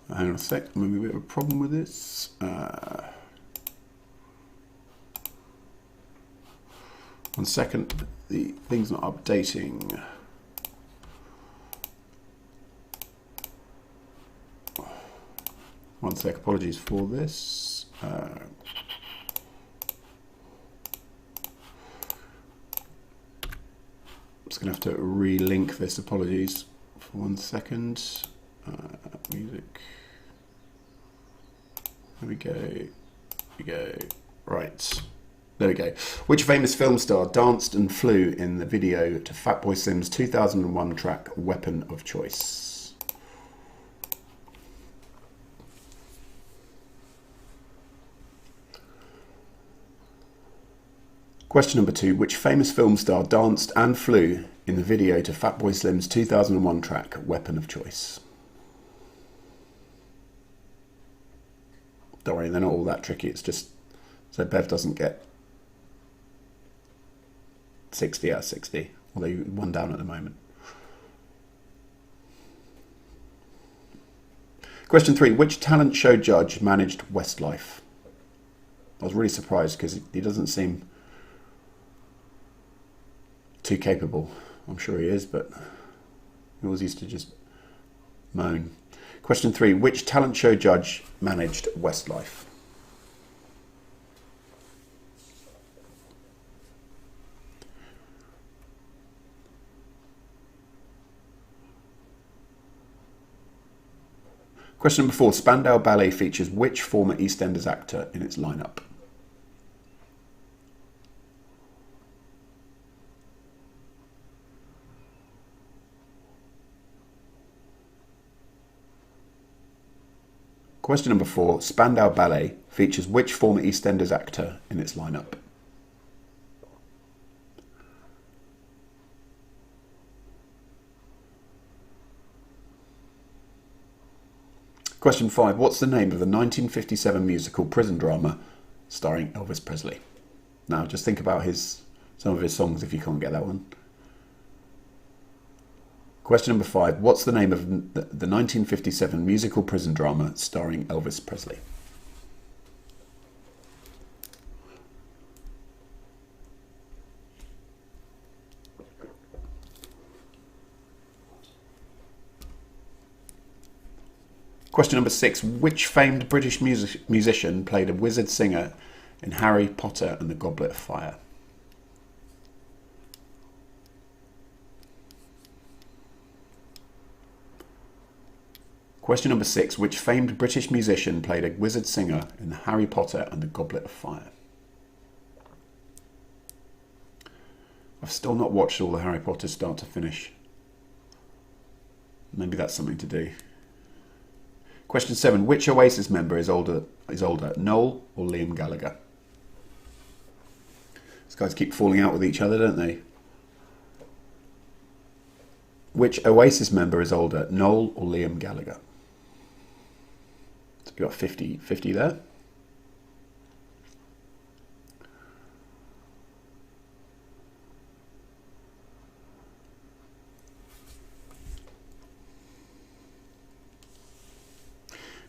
Hang on a sec, maybe a bit of a problem with this. One second, the thing's not updating. One sec, apologies for this. Just going to have to relink this, apologies for 1 second. Music. There we go. Here we go. Right. There we go. Which famous film star danced and flew in the video to Fatboy Slim's 2001 track Weapon of Choice? Question number 2. Which famous film star danced and flew in the video to Fatboy Slim's 2001 track Weapon of Choice? Don't worry, they're not all that tricky. It's just so Bev doesn't get 60 out of 60, although you're 1 down at the moment. Question 3. Which talent show judge managed Westlife? I was really surprised because he doesn't seem too capable. I'm sure he is, but he always used to just moan. Question 3. Which talent show judge managed Westlife? Question number 4. Spandau Ballet features which former EastEnders actor in its lineup? Question number 4. Spandau Ballet features which former EastEnders actor in its lineup? Question 5. What's the name of the 1957 musical prison drama starring Elvis Presley? Now, just think about some of his songs if you can't get that one. Question number 5. What's the name of the 1957 musical prison drama starring Elvis Presley? Question number 6. Which famed British musician played a wizard singer in Harry Potter and the Goblet of Fire? Question number 6. Which famed British musician played a wizard singer in Harry Potter and the Goblet of Fire? I've still not watched all the Harry Potter start to finish. Maybe that's something to do. Question 7. Which Oasis member is older, Noel or Liam Gallagher? Guys keep falling out with each other, don't they? Which Oasis member is older, Noel or Liam Gallagher? So you got 50-50 there.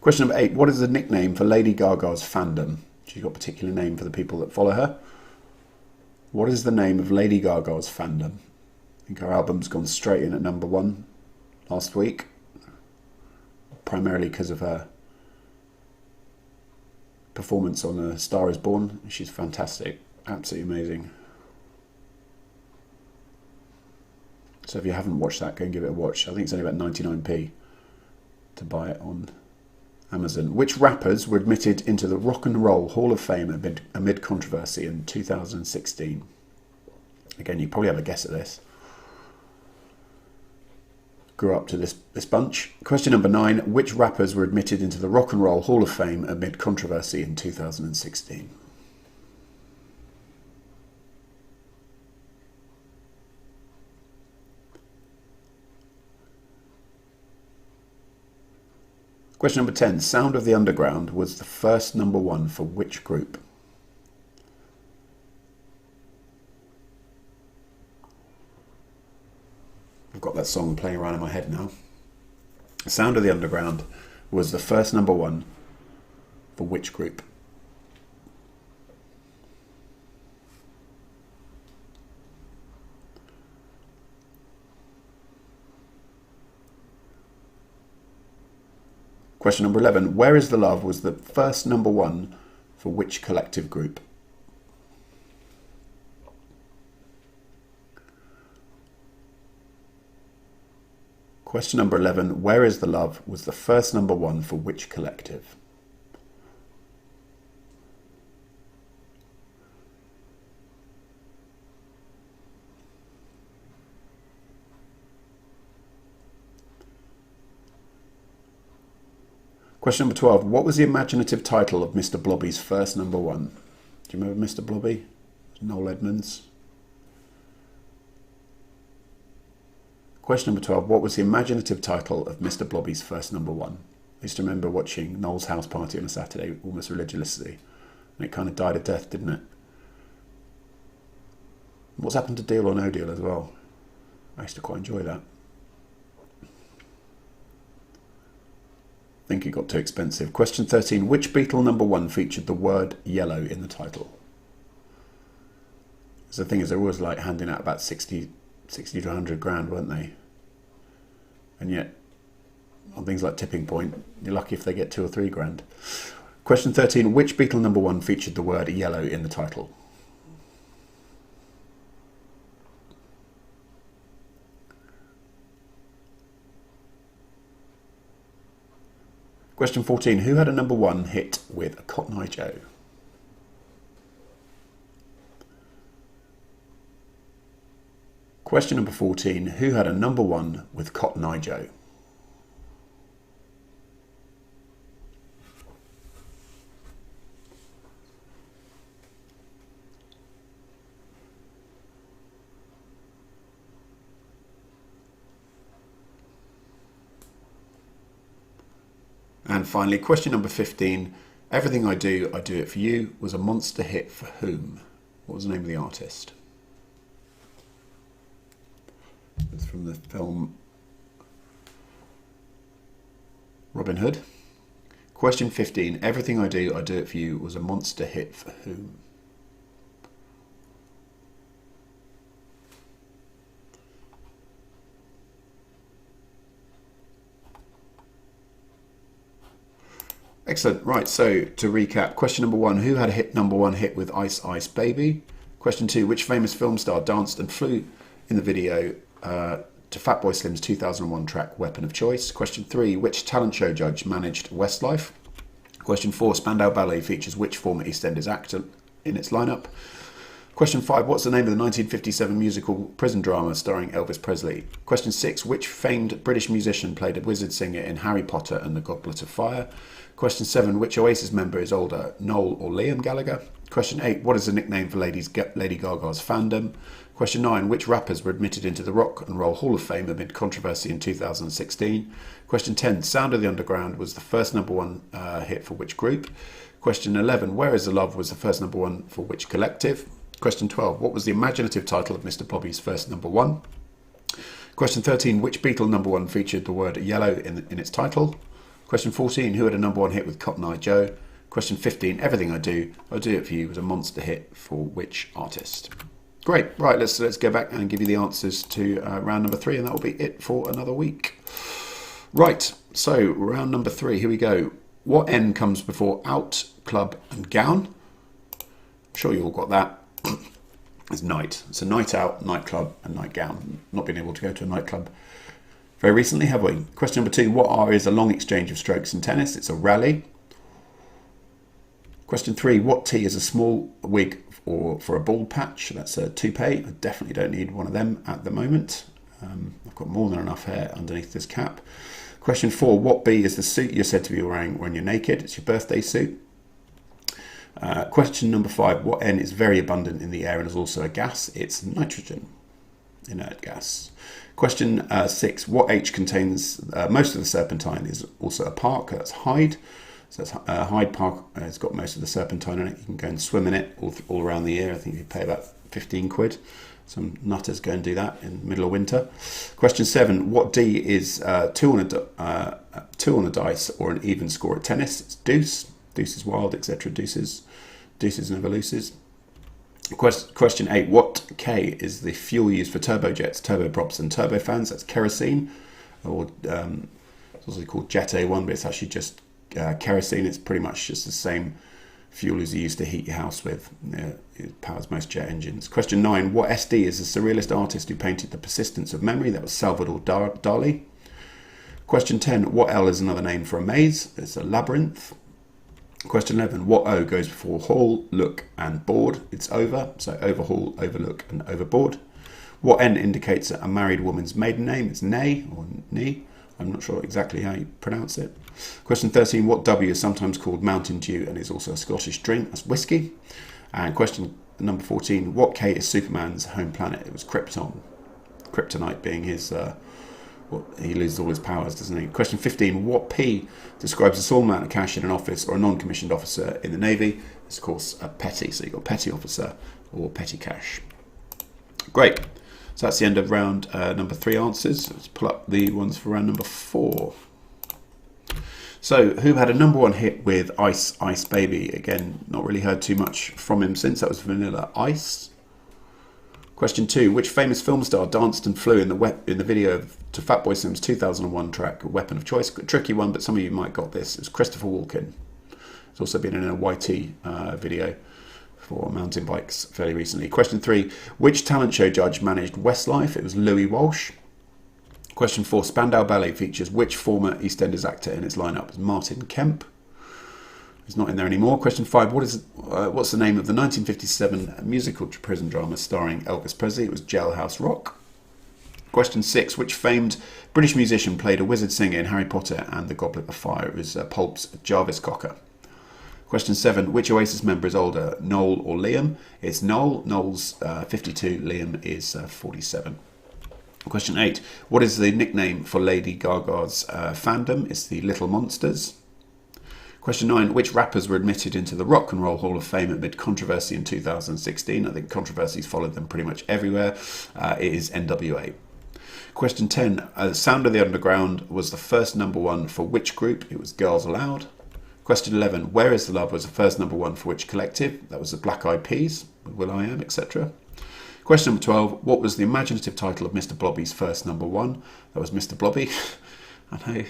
Question number 8. What is the nickname for Lady Gaga's fandom? She's got a particular name for the people that follow her. What is the name of Lady Gaga's fandom? I think her album's gone straight in at #1 last week. Primarily because of her performance on A Star Is Born. She's fantastic. Absolutely amazing. So if you haven't watched that, go and give it a watch. I think it's only about 99p to buy it on Amazon. Which rappers were admitted into the Rock and Roll Hall of Fame amid controversy in 2016? Again, you probably have a guess at this. Grew up to this bunch. Question number 9. Which rappers were admitted into the Rock and Roll Hall of Fame amid controversy in 2016? Question number 10. Sound of the Underground was the first #1 for which group? I've got that song playing around in my head now. Sound of the Underground was the first #1 for which group? Question number 11. Where Is the Love was the first #1 for which collective group? Question number 11. Where Is the Love was the first #1 for which collective? Question number 12. What was the imaginative title of Mr. Blobby's first #1? Do you remember Mr. Blobby? Noel Edmonds. Question number 12. What was the imaginative title of Mr. Blobby's first #1? I used to remember watching Noel's Houseparty on a Saturday almost religiously. And it kind of died a death, didn't it? What's happened to Deal or No Deal as well? I used to quite enjoy that. I think it got too expensive. Question 13. Which Beatle #1 featured the word yellow in the title? So the thing is, they're always like handing out about 60 to 100 grand, weren't they? And yet, on things like Tipping Point, you're lucky if they get 2 or 3 grand. Question 13. Which Beatle #1 featured the word yellow in the title? Question 14. Who had a #1 hit with Cotton Eye Joe? Question number 14. Who had a #1 with Cotton Eye Joe? And finally, question number 15. Everything I Do It For You was a monster hit for whom? What was the name of the artist? It's from the film Robin Hood. Question 15. Everything I Do It For You was a monster hit for whom? Excellent. Right, so to recap, question number 1, who had a #1 hit with Ice Ice Baby? Question 2, which famous film star danced and flew in the video to Fatboy Slim's 2001 track Weapon of Choice? Question 3, which talent show judge managed Westlife? Question 4, Spandau Ballet features which former EastEnders actor in its lineup? Question 5, what's the name of the 1957 musical prison drama starring Elvis Presley? Question 6, which famed British musician played a wizard singer in Harry Potter and the Goblet of Fire? Question 7, which Oasis member is older, Noel or Liam Gallagher? Question 8, what is the nickname for Lady Gaga's fandom? Question 9, which rappers were admitted into the Rock and Roll Hall of Fame amid controversy in 2016? Question 10, Sound of the Underground was the first #1 hit for which group? Question 11, Where is the Love was the first #1 for which collective? Question 12, what was the imaginative title of Mr. Blobby's first #1? Question 13, which Beatle #1 featured the word yellow in its title? Question 14, who had a #1 hit with Cotton Eye Joe? Question 15, Everything I Do It For You was a monster hit for which artist? Great, right, let's go back and give you the answers to round number 3, and that will be it for another week. Right, so round number 3, here we go. What N comes before out, club and gown? I'm sure you all got that. It's night. It's a night out, nightclub and nightgown. Not been able to go to a nightclub very recently, have we? Question number 2, what R is a long exchange of strokes in tennis? It's a rally. Question 3, what T is a small wig or for a bald patch? That's a toupee. I definitely don't need one of them at the moment. I've got more than enough hair underneath this cap. Question 4, what B is the suit you're said to be wearing when you're naked? It's your birthday suit. Question number 5, what N is very abundant in the air and is also a gas? It's nitrogen, inert gas. Question 6, what H contains most of the serpentine is also a park? That's Hyde. So that's Hyde Park has got most of the serpentine in it. You can go and swim in it all around the year. I think you pay about 15 quid. Some nutters go and do that in the middle of winter. Question 7, what D is 2 on a dice or an even score at tennis? It's deuce. Deuce is wild, etc. Deuces never loses. Question 8, what K is the fuel used for turbojets, turboprops and turbofans? That's kerosene, or it's also called Jet A1, but it's actually just kerosene. It's pretty much just the same fuel as you used to heat your house with. It powers most jet engines. Question 9, what SD is the surrealist artist who painted the persistence of memory? That was Salvador Dali. Question 10, what L is another name for a maze? It's a labyrinth. Question 11, what O goes before haul, look and board? It's over, so overhaul, overlook and overboard. What N indicates a married woman's maiden name? It's Nay or Ni. I'm not sure exactly how you pronounce it. Question 13, what W is sometimes called Mountain Dew and is also a Scottish drink? That's whiskey. And question number 14, what K is Superman's home planet? It was Krypton. Kryptonite being his... he loses all his powers, doesn't he? Question 15, what P describes a small amount of cash in an office or a non-commissioned officer in the Navy? It's of course a petty, so you've got petty officer or petty cash. Great. So that's the end of round number 3 answers. Let's pull up the ones for round number 4. So, who had a #1 hit with Ice Ice Baby? Again, not really heard too much from him since. That was Vanilla Ice. Question 2, which famous film star danced and flew in the video to Fatboy Slim's 2001 track, Weapon of Choice? A tricky one, but some of you might got this. It's Christopher Walken. It's also been in a YT video for mountain bikes fairly recently. Question 3, which talent show judge managed Westlife? It was Louis Walsh. Question 4, Spandau Ballet features which former EastEnders actor in its lineup? It's Martin Kemp. He's not in there anymore. Question 5, what's the name of the 1957 musical prison drama starring Elvis Presley? It was Jailhouse Rock. Question 6, which famed British musician played a wizard singer in Harry Potter and the Goblet of Fire? It was Pulp's Jarvis Cocker. Question 7, which Oasis member is older, Noel or Liam? It's Noel. Noel's 52, Liam is 47. Question 8, what is the nickname for Lady Gaga's fandom? It's the Little Monsters. Question 9, which rappers were admitted into the Rock and Roll Hall of Fame amid controversy in 2016? I think controversies followed them pretty much everywhere. It is NWA. Question 10, Sound of the Underground was the first #1 for which group? It was Girls Aloud. Question 11, Where is the Love was the first #1 for which collective? That was the Black Eyed Peas, with will.i.am, etc. Question number 12, what was the imaginative title of Mr. Blobby's first #1? That was Mr. Blobby. I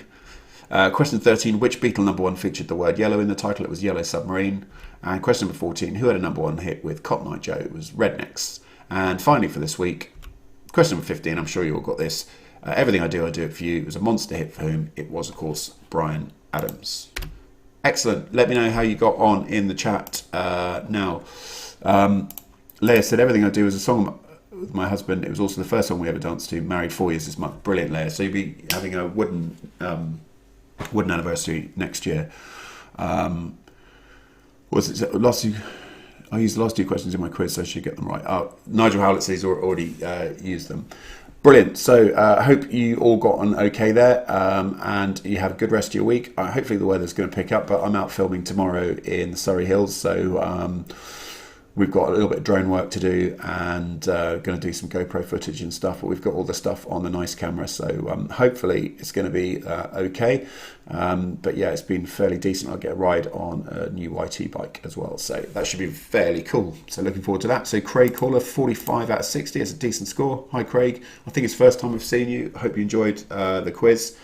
know. Question 13, which Beatle #1 featured the word yellow in the title? It was Yellow Submarine. And question number 14, who had a #1 hit with Cotton Eye Joe? It was Rednecks. And finally for this week, question number 15, I'm sure you all got this. Everything I Do It For You. It was a monster hit for whom? It was, of course, Bryan Adams. Excellent. Let me know how you got on in the chat now. Leah said, everything I do is a song with my husband. It was also the first song we ever danced to. Married 4 years this month. Brilliant, Leah. So you'll be having a wooden anniversary next year. Was it last? I used the last 2 questions in my quiz, so I should get them right. Nigel Howlett says he's already used them. Brilliant. So I hope you all got on okay there, and you have a good rest of your week. Hopefully the weather's going to pick up, but I'm out filming tomorrow in the Surrey Hills, so we've got a little bit of drone work to do, and going to do some GoPro footage and stuff, but we've got all the stuff on the nice camera, so hopefully it's going to be okay. But yeah, it's been fairly decent. I'll get a ride on a new YT bike as well, so that should be fairly cool. So looking forward to that. So Craig Caller, 45 out of 60 is a decent score. Hi Craig, I think it's the first time I've seen you. I hope you enjoyed the quiz.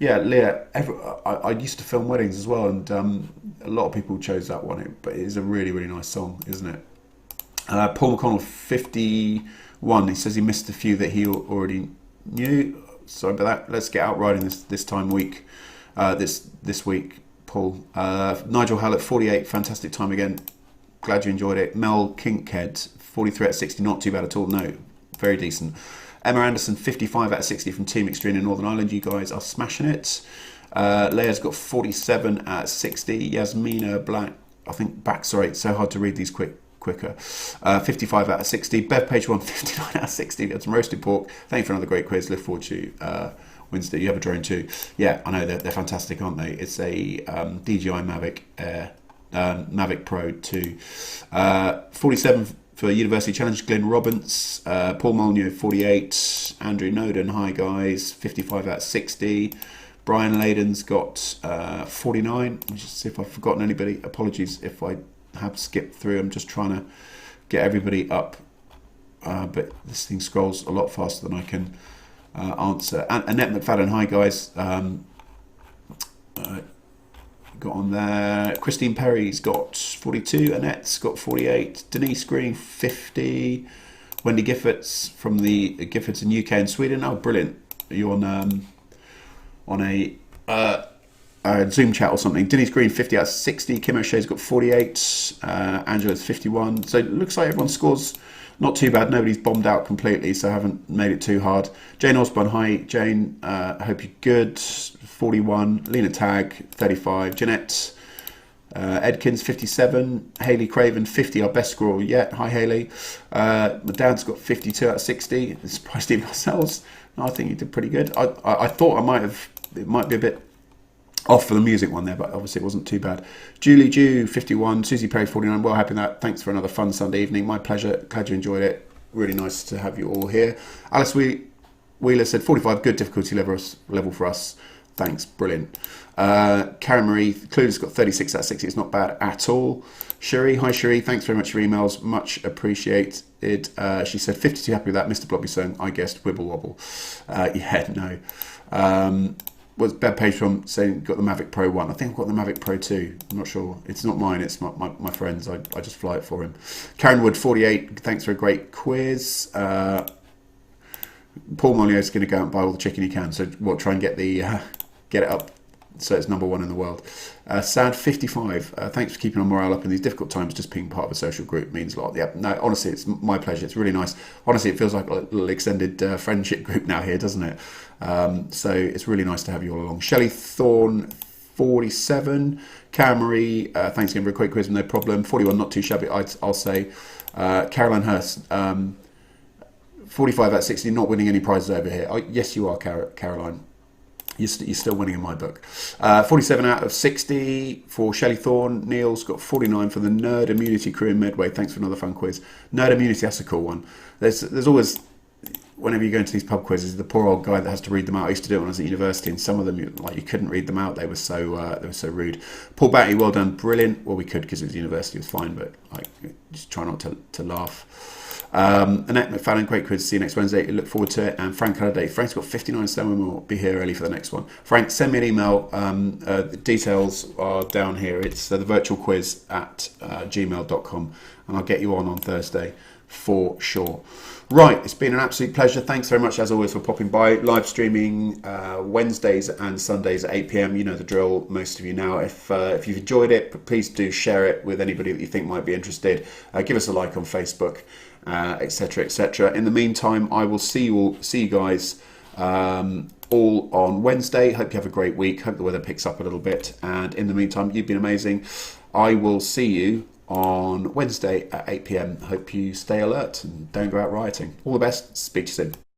Yeah, Leah, I used to film weddings as well, and a lot of people chose that one, but it is a really, really nice song, isn't it? Paul McConnell, 51, he says he missed a few that he already knew. Sorry about that. Let's get out riding this week, Paul. Nigel Hallett, 48, fantastic time again. Glad you enjoyed it. Mel Kinkhead, 43 out of 60, not too bad at all. No, very decent. Emma Anderson, 55 out of 60 from Team Extreme in Northern Ireland. You guys are smashing it. Leia's got 47 out of 60. Yasmina Black, I think sorry, it's so hard to read these quicker. 55 out of 60. Bev Page 1, 59 out of 60. Got some roasted pork. Thank you for another great quiz. Look forward to Wednesday. You have a drone too. Yeah, I know they're fantastic, aren't they? It's a DJI Mavic Air, Mavic Pro 2. 47 for University Challenge, Glenn Robbins. Paul Molyneux, 48. Andrew Noden, hi guys, 55 out of 60. Brian Layden's got 49. Let's just see if I've forgotten anybody. Apologies if I have skipped through. I'm just trying to get everybody up. But this thing scrolls a lot faster than I can answer. Annette McFadden, hi guys. Got on there. Christine Perry's got 42. Annette's got 48. Denise Green, 50. Wendy Giffords from the Giffords in UK and Sweden. Oh, brilliant. Are you on a Zoom chat or something? Denise Green, 50 out of 60. Kim O'Shea's got 48. Angela's 51. So it looks like everyone scores not too bad. Nobody's bombed out completely, so I haven't made it too hard. Jane Osborne, hi Jane. I hope you're good. 41. Lena Tagg, 35. Jeanette Edkins, 57. Hayley Craven, 50. Our best score yet. Hi Hayley. My dad's got 52 out of 60. It's surprised even ourselves. No, I think you did pretty good. I thought it might be a bit off for the music one there, but obviously it wasn't too bad. Julie Jew, 51. Susie Perry, 49. Well, happy with that. Thanks for another fun Sunday evening. My pleasure. Glad you enjoyed it. Really nice to have you all here. Alice Wheeler said 45. Good difficulty level for us. Thanks. Brilliant. Karen Marie Clueless got 36 out of 60. It's not bad at all. Sherry, hi Sherry. Thanks very much for your emails. Much appreciated. She said 52. Happy with that. Mr. Blobby song. I guessed Wibble Wobble. Yeah, no. Was Bev Page from saying got the Mavic Pro 1. I think I've got the Mavic Pro 2. I'm not sure. It's not mine. It's my friend's. I just fly it for him. Karen Wood, 48. Thanks for a great quiz. Paul Molyneux is going to go out and buy all the chicken he can. So try and get it up so it's number 1 in the world. Sad, 55. Thanks for keeping our morale up in these difficult times. Just being part of a social group means a lot. Yeah, no, honestly, it's my pleasure. It's really nice. Honestly, it feels like a little extended friendship group now here, doesn't it? So it's really nice to have you all along. Shelley Thorne, 47. Karen Marie, thanks again for a quick quiz, no problem. 41, not too shabby, I'll say. Caroline Hurst, 45 out of 60, not winning any prizes over here. Oh, yes, you are, Caroline. You're still winning in my book. 47 out of 60 for Shelley Thorne. Neil's got 49 for the Nerd Immunity crew in Medway. Thanks for another fun quiz. Nerd Immunity, that's a cool one. There's always, whenever you go into these pub quizzes, the poor old guy that has to read them out. I used to do it when I was at university, and some of them, you couldn't read them out. They were so rude. Paul Batty, well done, brilliant. Well, we could because it was university, it was fine, but just try not to laugh. Annette McFadden, great quiz. See you next Wednesday. Look forward to it. And Frank Halliday. Frank's got 59 stone and we'll be here early for the next one. Frank, send me an email. The details are down here. It's the virtual quiz at gmail.com, and I'll get you on Thursday for sure. Right, it's been an absolute pleasure. Thanks very much, as always, for popping by. Live streaming Wednesdays and Sundays at 8 p.m. You know the drill, most of you now. If you've enjoyed it, please do share it with anybody that you think might be interested. Give us a like on Facebook, etc., etc. In the meantime, I will see you guys all on Wednesday. Hope you have a great week. Hope the weather picks up a little bit. And in the meantime, you've been amazing. I will see you on Wednesday at 8 p.m. Hope you stay alert and don't go out rioting. All the best. Speak to you soon.